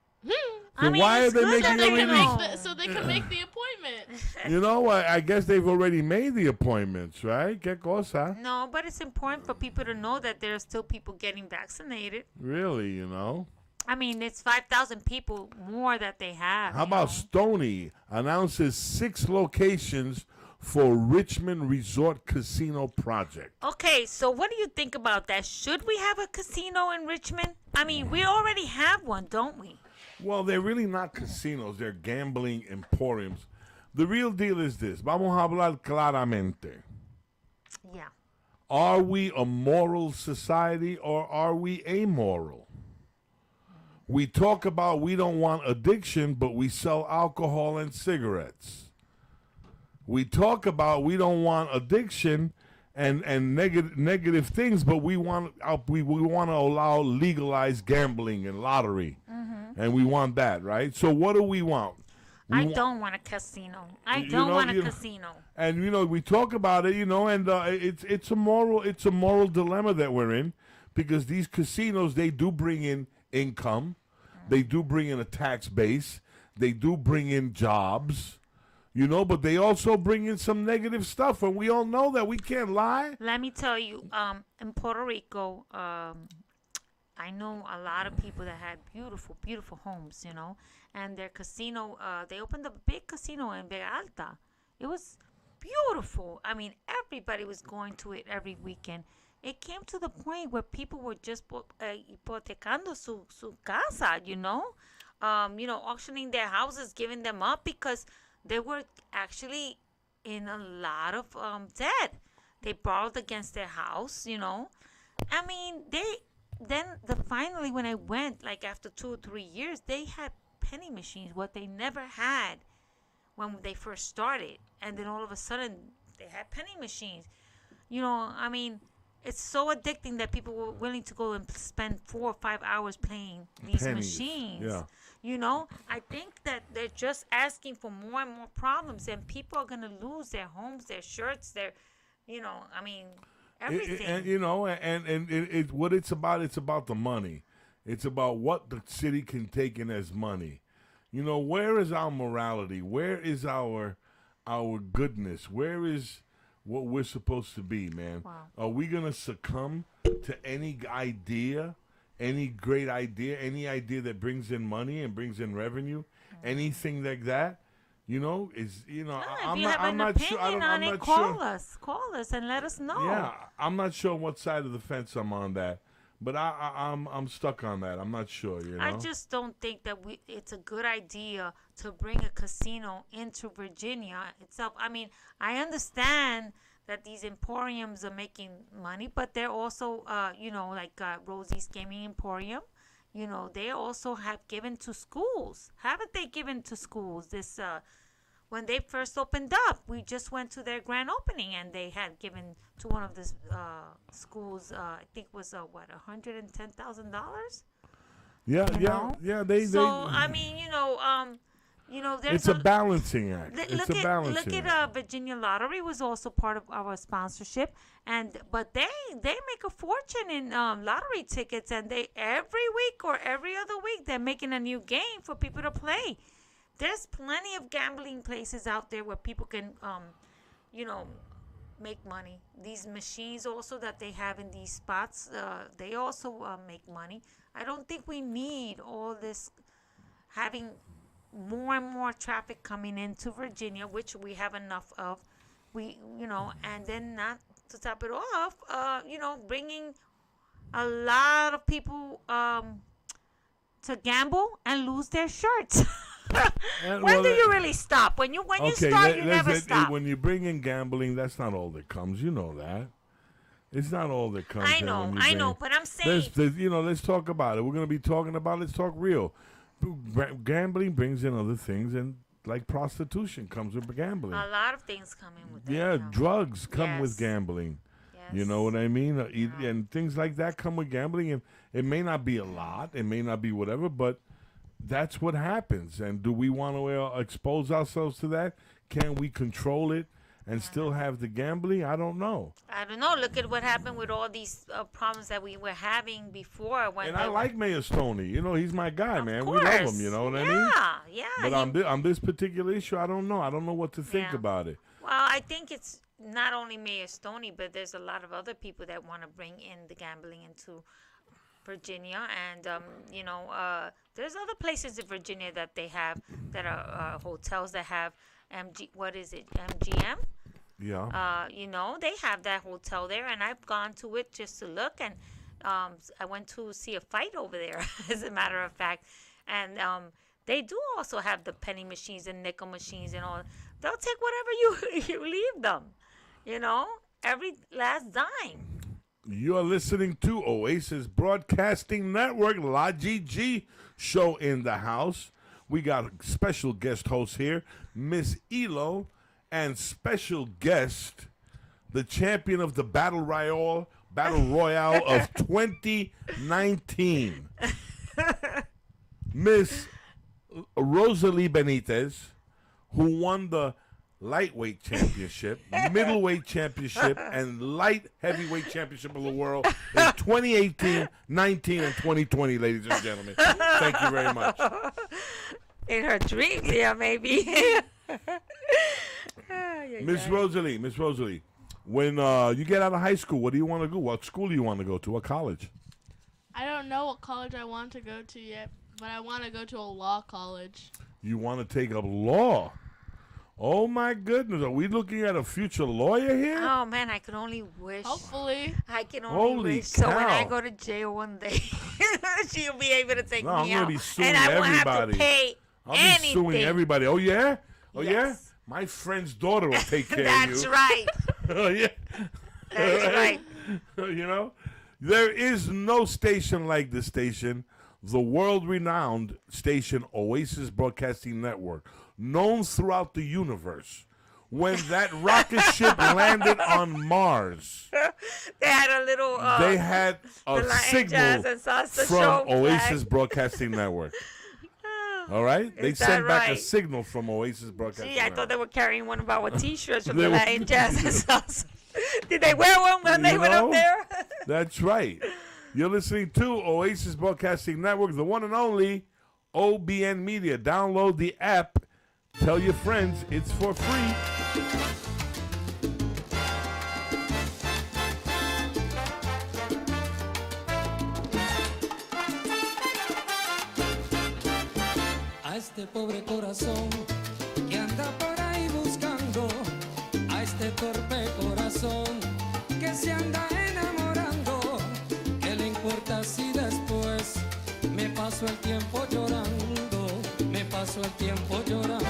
[SPEAKER 2] I mean,
[SPEAKER 1] why are
[SPEAKER 2] it's
[SPEAKER 1] they
[SPEAKER 2] good
[SPEAKER 1] making
[SPEAKER 2] that
[SPEAKER 1] a
[SPEAKER 2] they
[SPEAKER 1] release?
[SPEAKER 2] know.
[SPEAKER 3] So they can make the appointment.
[SPEAKER 1] I guess they've already made the appointments, right? ¿Qué cosa?
[SPEAKER 2] No, but it's important for people to know that there are still people getting vaccinated.
[SPEAKER 1] Really,
[SPEAKER 2] I mean, it's 5,000 people more that they have.
[SPEAKER 1] How about Stony announces 6 locations for Richmond Resort Casino project?
[SPEAKER 2] Okay, so what do you think about that? Should we have a casino in Richmond? I mean, we already have one, don't we?
[SPEAKER 1] Well, they're really not casinos. They're gambling emporiums. The real deal is this. Vamos a hablar claramente.
[SPEAKER 2] Yeah.
[SPEAKER 1] Are we a moral society or are we amoral? We talk about we don't want addiction, but we sell alcohol and cigarettes. We talk about we don't want addiction and negative things, but we want to allow legalized gambling and lottery, and we want that, right? So what do we want?
[SPEAKER 2] I don't want a casino. I don't want a casino.
[SPEAKER 1] And we talk about it, and it's a moral dilemma that we're in, because these casinos, they do bring in income, they do bring in a tax base, they do bring in jobs. But they also bring in some negative stuff, and we all know that. We can't lie.
[SPEAKER 2] Let me tell you, in Puerto Rico, I know a lot of people that had beautiful, beautiful homes, and their casino, they opened a big casino in Vega Alta. It was beautiful. I mean, everybody was going to it every weekend. It came to the point where people were just hipotecando su casa, auctioning their houses, giving them up because they were actually in a lot of debt. They borrowed against their house, I mean, finally when I went, like after 2 or 3 years, they had penny machines, what they never had when they first started. And then all of a sudden, they had penny machines. I mean, it's so addicting that people were willing to go and spend 4 or 5 hours playing these
[SPEAKER 1] Pennies.
[SPEAKER 2] machines.
[SPEAKER 1] Yeah.
[SPEAKER 2] I think that they're just asking for more and more problems, and people are going to lose their homes, their shirts, their, I mean, everything.
[SPEAKER 1] And what it's about the money. It's about what the city can take in as money. Where is our morality? Where is our goodness? Where is what we're supposed to be, man?
[SPEAKER 2] Wow.
[SPEAKER 1] Are we going to succumb to any idea? Any great idea, any idea that brings in money and brings in revenue, anything like that,
[SPEAKER 2] if you
[SPEAKER 1] I'm
[SPEAKER 2] have an
[SPEAKER 1] not sure.
[SPEAKER 2] opinion on it, call us and let us know.
[SPEAKER 1] Yeah, I'm not sure what side of the fence I'm on that, but I'm stuck on that. I'm not sure.
[SPEAKER 2] I just don't think that it's a good idea to bring a casino into Virginia itself. I mean, I understand that these emporiums are making money, but they're also, like Rosie's Gaming Emporium, they also have given to schools. Haven't they given to schools this, when they first opened up? We just went to their grand opening, and they had given to one of the schools, I think it was, $110,000?
[SPEAKER 1] Yeah.
[SPEAKER 2] I mean, there's
[SPEAKER 1] it's a balancing act.
[SPEAKER 2] Look at Virginia Lottery was also part of our sponsorship, but they make a fortune in lottery tickets, and they every week or every other week they're making a new game for people to play. There's plenty of gambling places out there where people can, make money. These machines also that they have in these spots, they also make money. I don't think we need all this having more and more traffic coming into Virginia, which we have enough of. And then not to top it off, bringing a lot of people to gamble and lose their shirts. When do you really stop? When you start, you never stop.
[SPEAKER 1] When you bring in gambling, that's not all that comes. You know that. It's not all that comes.
[SPEAKER 2] I know, but I'm saying.
[SPEAKER 1] Let's talk about it. We're going to be talking about it. Let's talk real. Gambling brings in other things, and like prostitution comes with gambling.
[SPEAKER 2] A lot of things come in with that.
[SPEAKER 1] Yeah, drugs come with
[SPEAKER 2] Yes.
[SPEAKER 1] gambling.
[SPEAKER 2] Yes.
[SPEAKER 1] You know what I mean? And things like that come with gambling, and it may not be a lot, it may not be whatever, but that's what happens. And do we want to expose ourselves to that? Can we control it and still have the gambling? I don't know.
[SPEAKER 2] I don't know. Look at what happened with all these problems that we were having before. When
[SPEAKER 1] And I like Mayor Stoney. You know, he's my guy, man. We love him. You know what I mean?
[SPEAKER 2] Yeah.
[SPEAKER 1] But on this particular issue, I don't know. I don't know what to think
[SPEAKER 2] Yeah.
[SPEAKER 1] about it.
[SPEAKER 2] Well, I think it's not only Mayor Stoney, but there's a lot of other people that want to bring in the gambling into Virginia, and there's other places in Virginia that they have that are hotels that have MGM.
[SPEAKER 1] Yeah.
[SPEAKER 2] They have that hotel there, and I've gone to it just to look, and I went to see a fight over there, as a matter of fact, and they do also have the penny machines and nickel machines and all. They'll take whatever you leave them, every last dime.
[SPEAKER 1] You're listening to Oasis Broadcasting Network, La GG show in the house. We got a special guest host here, Miss Elo, and special guest, the champion of the Battle Royale of 2019, Miss Rosalie Benitez, who won the lightweight championship, middleweight championship, and light heavyweight championship of the world in 2018, 19, and 2020, ladies and gentlemen. Thank you very much.
[SPEAKER 2] In her dreams, yeah, maybe.
[SPEAKER 1] Miss Rosalie, when you get out of high school, what do you want to do? What school do you want to go to? What college?
[SPEAKER 3] I don't know what college I want to go to yet, but I want to go to a law college.
[SPEAKER 1] You want to take up law? Oh my goodness, are we looking at a future lawyer here?
[SPEAKER 2] Oh man, I can only wish.
[SPEAKER 3] Hopefully.
[SPEAKER 2] I can only
[SPEAKER 1] Holy
[SPEAKER 2] wish. So when I
[SPEAKER 1] cow.
[SPEAKER 2] go to jail one day, she'll be able to take
[SPEAKER 1] No, I'm
[SPEAKER 2] me
[SPEAKER 1] gonna
[SPEAKER 2] out,
[SPEAKER 1] be suing
[SPEAKER 2] and I won't have
[SPEAKER 1] everybody.
[SPEAKER 2] to pay
[SPEAKER 1] I'll be
[SPEAKER 2] anything.
[SPEAKER 1] suing everybody. Oh yeah? Oh yeah?
[SPEAKER 2] Yes.
[SPEAKER 1] My friend's daughter will take care
[SPEAKER 2] That's
[SPEAKER 1] of you.
[SPEAKER 2] right.
[SPEAKER 1] Oh yeah.
[SPEAKER 2] That's right.
[SPEAKER 1] You know? There is no station like this station, the world-renowned station Oasis Broadcasting Network, known throughout the universe. When that rocket ship landed on Mars,
[SPEAKER 2] They had a little.
[SPEAKER 1] they had a
[SPEAKER 2] the Latin
[SPEAKER 1] signal
[SPEAKER 2] Jazz and Salsa
[SPEAKER 1] from
[SPEAKER 2] show
[SPEAKER 1] Oasis
[SPEAKER 2] flag.
[SPEAKER 1] Broadcasting Network. All right? They
[SPEAKER 2] Is that
[SPEAKER 1] sent back a
[SPEAKER 2] right?
[SPEAKER 1] signal from Oasis Broadcasting
[SPEAKER 2] Gee, I
[SPEAKER 1] Network.
[SPEAKER 2] thought they were carrying one of our T-shirts from
[SPEAKER 1] They
[SPEAKER 2] the
[SPEAKER 1] were-
[SPEAKER 2] Latin Jazz and Salsa. Did they wear one when they went
[SPEAKER 1] know?
[SPEAKER 2] up there?
[SPEAKER 1] That's right. You're listening to Oasis Broadcasting Network, the one and only OBN Media. Download the app. Tell your friends it's for free.
[SPEAKER 7] A este pobre corazón que anda por ahí buscando, a este torpe corazón que se anda enamorando, ¿qué le importa si después me paso el tiempo llorando, me paso el tiempo llorando?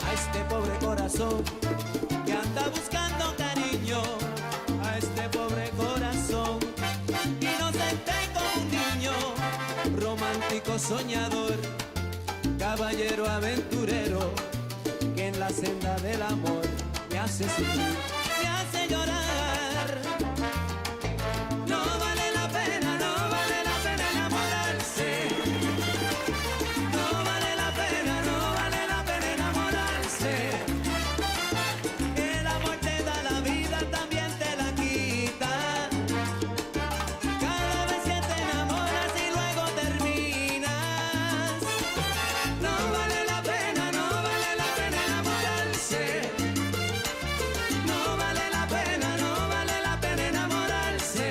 [SPEAKER 8] A este pobre corazón que anda buscando cariño, a este pobre corazón inocente como un niño, romántico soñador, caballero aventurero, que en la senda del amor me hace sufrir, me hace llorar. No vale la pena, no vale la pena enamorarse. No vale la pena, no vale la pena enamorarse. El amor te da la vida, también te la quita. Cada vez que te enamoras y luego terminas. No vale la pena, no vale la pena enamorarse. No vale la pena, no vale la pena enamorarse.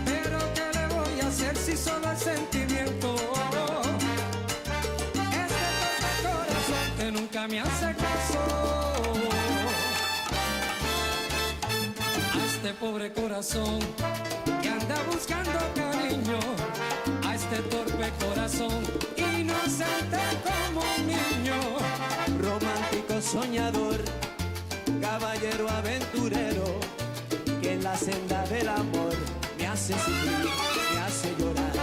[SPEAKER 7] Pero ¿qué le voy a hacer si solo el sentimiento? Este torpe corazón que nunca me hace caso. A este pobre corazón que anda buscando cariño, a este torpe corazón inocente como un niño.
[SPEAKER 8] Romántico soñador, caballero aventurero, que en la senda del amor me hace sufrir, me hace llorar.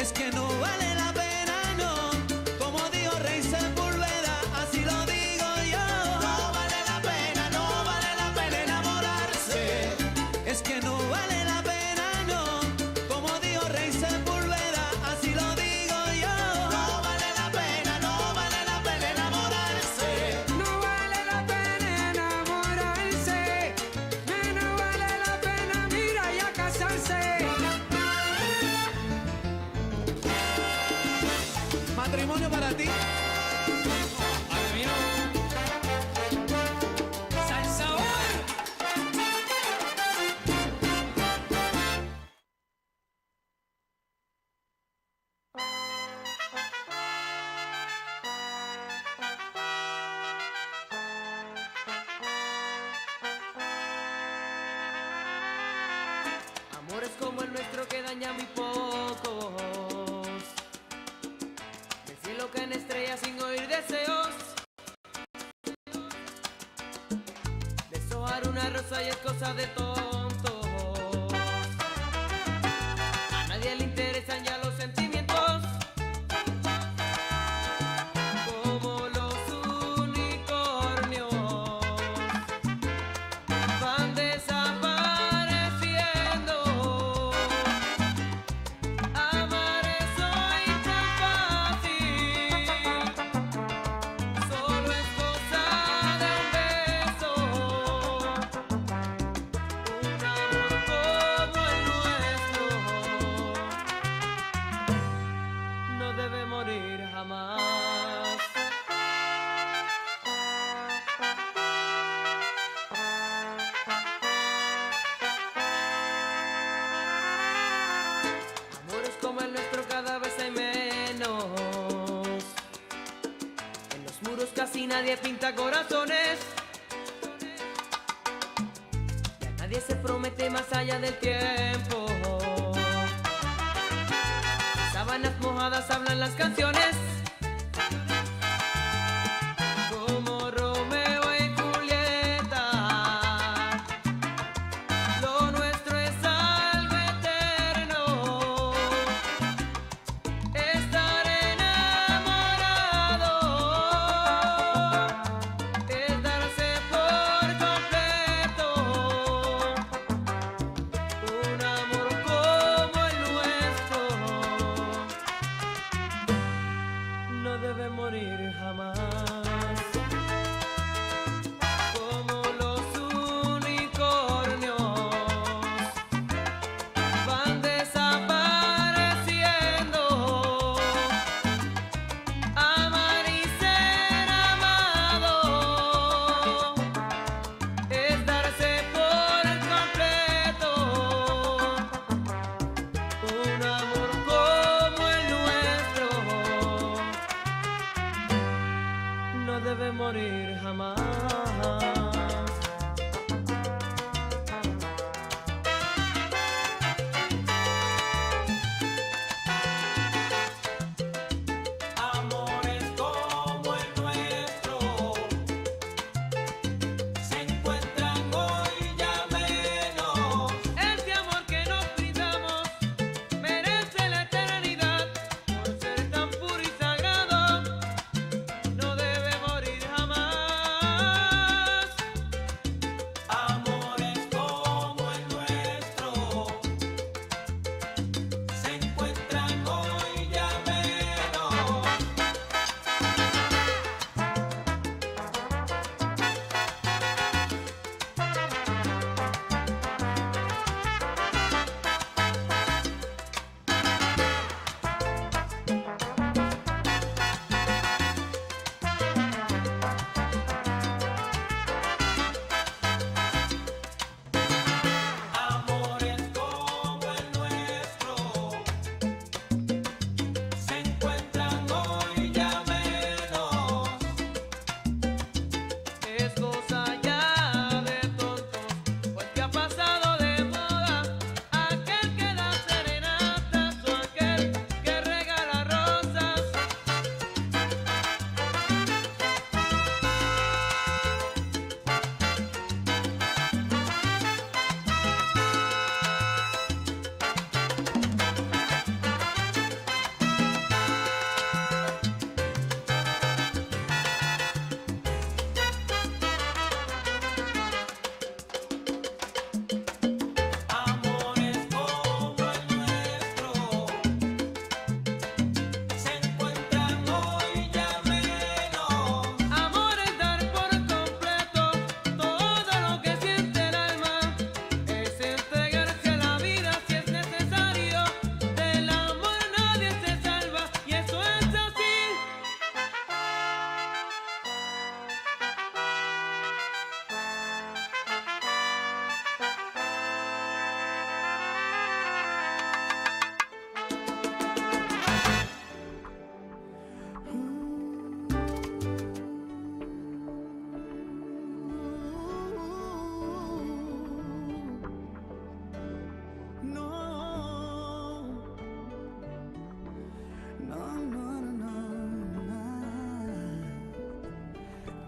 [SPEAKER 8] es que no vale la pena, no. Como dijo Rey Sepúlveda, así lo digo yo. No vale la pena, no vale la pena enamorarse. Es que no vale la pena, no. Como dijo Rey Sepúlveda, así lo digo yo. No vale la pena, no vale la pena enamorarse.
[SPEAKER 7] No vale la pena enamorarse, no vale la pena, mira, ya casarse.
[SPEAKER 8] Matrimonio para ti.
[SPEAKER 7] Adivino. Salsa ahora.
[SPEAKER 9] Amores como el nuestro que dañan muy pocos. Del cielo caen estrellas sin oír deseos. Deshojar una rosa y es cosa de tontos. A nadie le interesan ya los sentimientos. Como los unicornios van desapareciendo. Amar es hoy tan fácil, solo es cosa de un beso. Un amor como el nuestro no debe morir jamás. Amores como el nuestro cada vez hay menos. En los muros casi nadie pinta corazones. Y a nadie se promete más allá del tiempo. Sábanas mojadas hablan las canciones. Como Romeo y Julieta. Lo nuestro es algo eterno. Estar enamorado es darse por completo. Un amor como el nuestro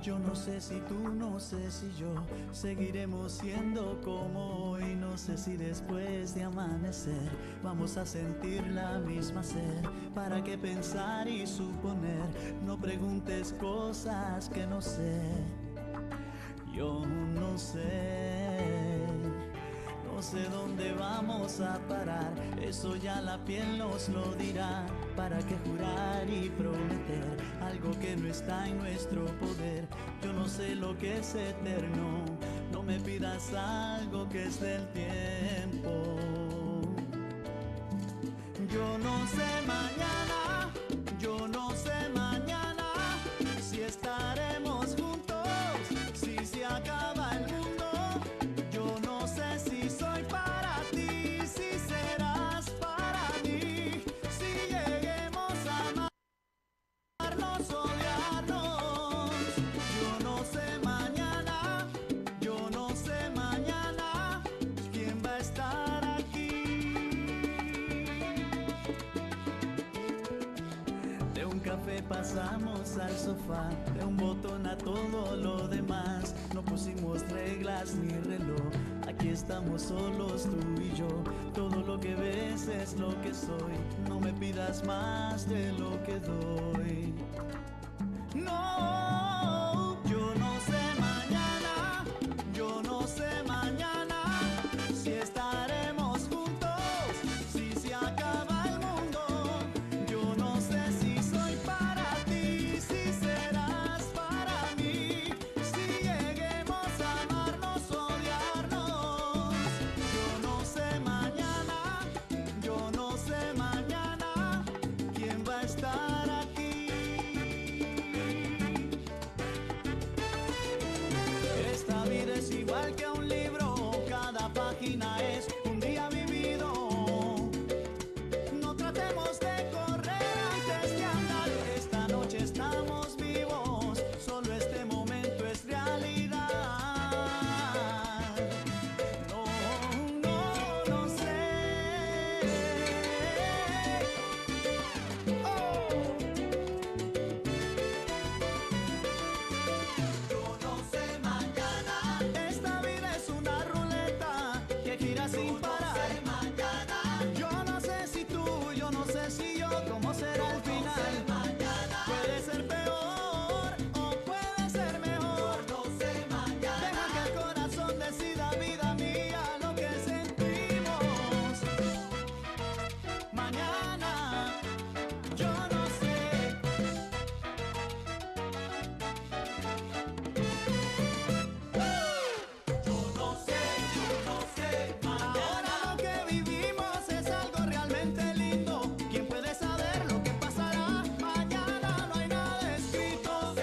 [SPEAKER 8] Yo no sé si tú, no sé si yo seguiremos siendo como hoy. No sé si después de amanecer vamos a sentir la misma sed. ¿Para qué pensar y suponer? No preguntes cosas que no sé. Yo no sé. No sé dónde vamos a parar, eso ya la piel nos lo dirá. ¿Para qué jurar y prometer algo que no está en nuestro poder? Yo no sé lo que es eterno, no me pidas algo que es del tiempo. Yo no sé mañana, yo no sé mañana si estaremos juntos, si se acaba el mundo. Yo no sé si soy para ti, si serás para mí, si lleguemos a amarnos, odiarnos. Yo no sé mañana, yo no sé mañana quién va a estar aquí. De un café pasamos al sofá, de un botón a todo lo demás. No pusimos reglas ni reloj, aquí estamos solos tú y yo. Todo lo que ves es lo que soy, no me pidas más de lo que doy. No, yo no sé mañana, yo no sé mañana si estaremos juntos, si se acaba el mundo. Yo no sé si soy para ti, si serás para mí, si lleguemos a amarnos, odiarnos. Yo no sé mañana, yo no sé mañana quién va a estar aquí. Esta vida es igual que un libro, cada página es un día vivido. No tratemos de correr antes de andar, esta noche estamos vivos, solo este momento es realidad. No, no, no sé. Yo no sé mañana, esta vida es una ruleta que gira sin parar. Yo no sé si tú, yo no sé si yo, cómo será el final. Puede ser peor o puede ser mejor. Deja que el corazón decida, vida mía, lo que sentimos. Mañana, yo no sé. Ahora lo que vivimos es algo realmente lindo. ¿Quién puede saber lo que pasará? Mañana no hay nada escrito.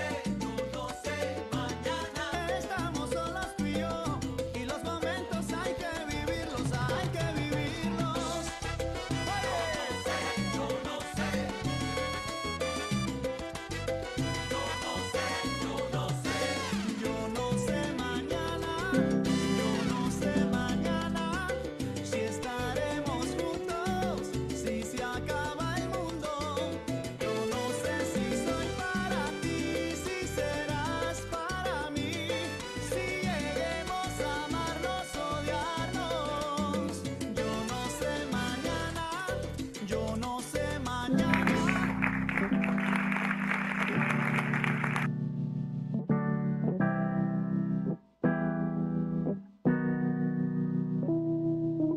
[SPEAKER 8] No sé, mañana. Estamos solos tú y yo, y los momentos hay que vivirlos, hay que vivirlos. Yo no sé. Yo no sé mañana, yo no sé mañana si estaremos juntos, si se acaba el mundo. Yo no sé si soy para ti, si serás para mí, si lleguemos a amarnos, odiarnos. Yo no sé mañana, yo no sé mañana.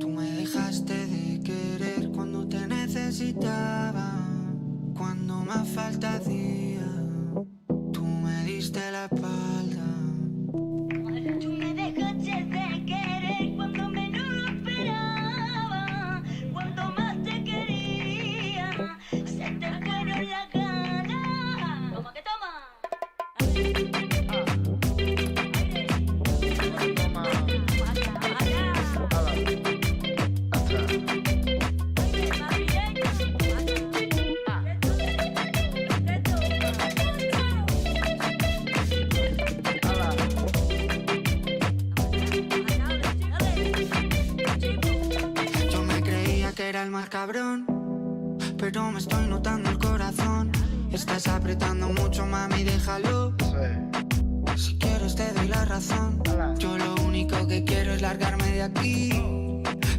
[SPEAKER 10] Tú me dejaste de querer cuando te necesitaba, cuando más falta hacía. Tú me diste la espalda.
[SPEAKER 11] Tú me dejaste de querer cuando menos lo esperaba, cuando más te quería, se te fueron las ganas. Toma que toma.
[SPEAKER 10] Yo me creía que era el más cabrón, pero me estoy notando el corazón. Estás apretando mucho, mami, déjalo. Si quieres te doy la razón. Yo lo único que quiero es largarme de aquí.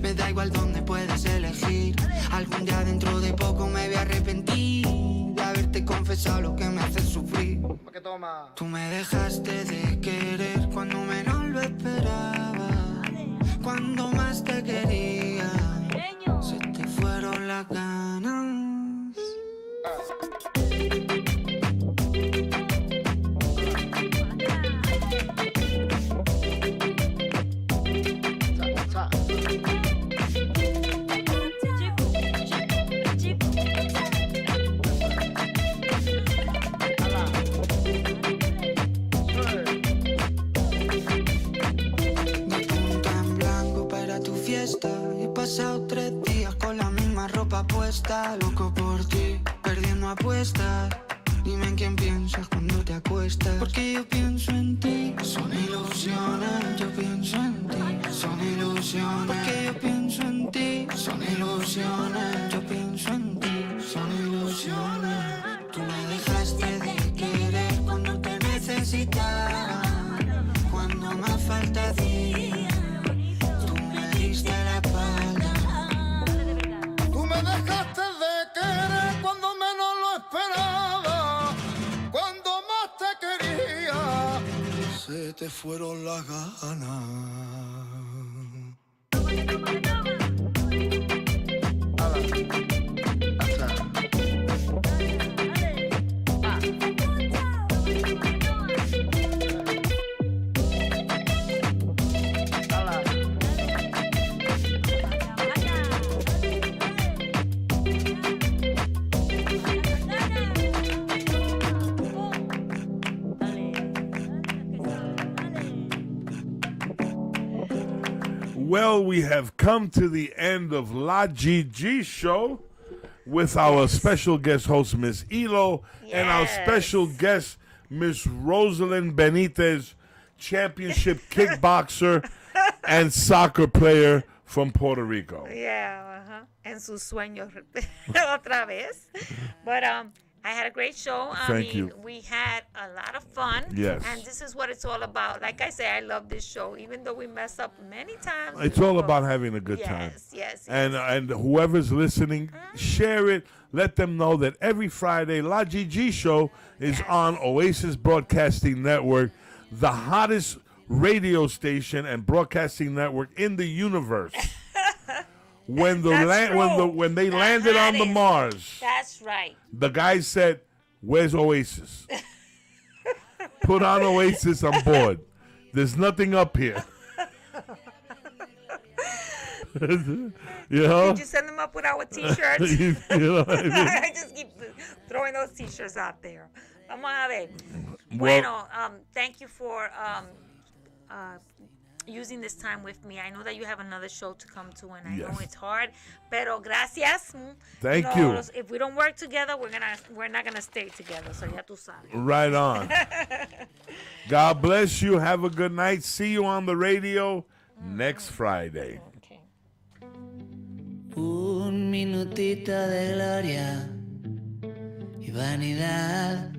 [SPEAKER 10] Me da igual dónde puedes elegir. Algún día dentro de poco me voy a arrepentir de haberte confesado lo que me hace sufrir. Tú me dejaste de querer cuando menos lo esperaba. Cuando más te quería, se te fueron las ganas. He pasado 3 días con la misma ropa puesta. Loco por ti, perdiendo apuestas. Dime en quién piensas cuando te acuestas. Porque yo pienso en ti. Son ilusiones, yo pienso en ti. Son ilusiones. Porque yo pienso en ti. Son ilusiones, yo pienso en ti. Son ilusiones. Tú me dejaste de querer cuando te necesitaba. Cuando más falta hacía.
[SPEAKER 12] Me dejaste de querer cuando menos lo esperaba, cuando más te quería, se te fueron las ganas.
[SPEAKER 1] Well, we have come to the end of La GG show with our special guest host, Miss Elo, and our special guest, Miss Rosalind Benitez, championship kickboxer and soccer player from Puerto Rico.
[SPEAKER 2] Yeah, en sus sueños otra vez. But I had a great show.
[SPEAKER 1] Thank you.
[SPEAKER 2] We had a lot of fun.
[SPEAKER 1] Yes.
[SPEAKER 2] And this is what it's all about. Like I say, I love this show, even though we mess up many times.
[SPEAKER 1] It's all about having a good time.
[SPEAKER 2] Yes.
[SPEAKER 1] And whoever's listening, share it. Let them know that every Friday, La GG show is on Oasis Broadcasting Network, the hottest radio station and broadcasting network in the universe. When they landed on the Mars,
[SPEAKER 2] that's right.
[SPEAKER 1] The guy said, "Where's Oasis? Put on Oasis on board. There's nothing up here." You know?
[SPEAKER 2] Did you send them up with our T-shirts?
[SPEAKER 1] You know what I mean?
[SPEAKER 2] I just keep throwing those T-shirts out there. Vamos a ver. Bueno, thank you for using this time with me. I know that you have another show to come to, and I know it's hard. Pero gracias.
[SPEAKER 1] Thank you.
[SPEAKER 2] If we don't work together, we're not gonna stay together. So ya tú sabes.
[SPEAKER 1] Right on. God bless you. Have a good night. See you on the radio next Friday.
[SPEAKER 2] Okay.
[SPEAKER 10] Un minutito de gloria y vanidad.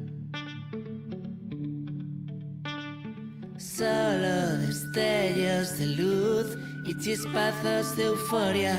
[SPEAKER 10] Solo destellos de luz y chispazos de euforia.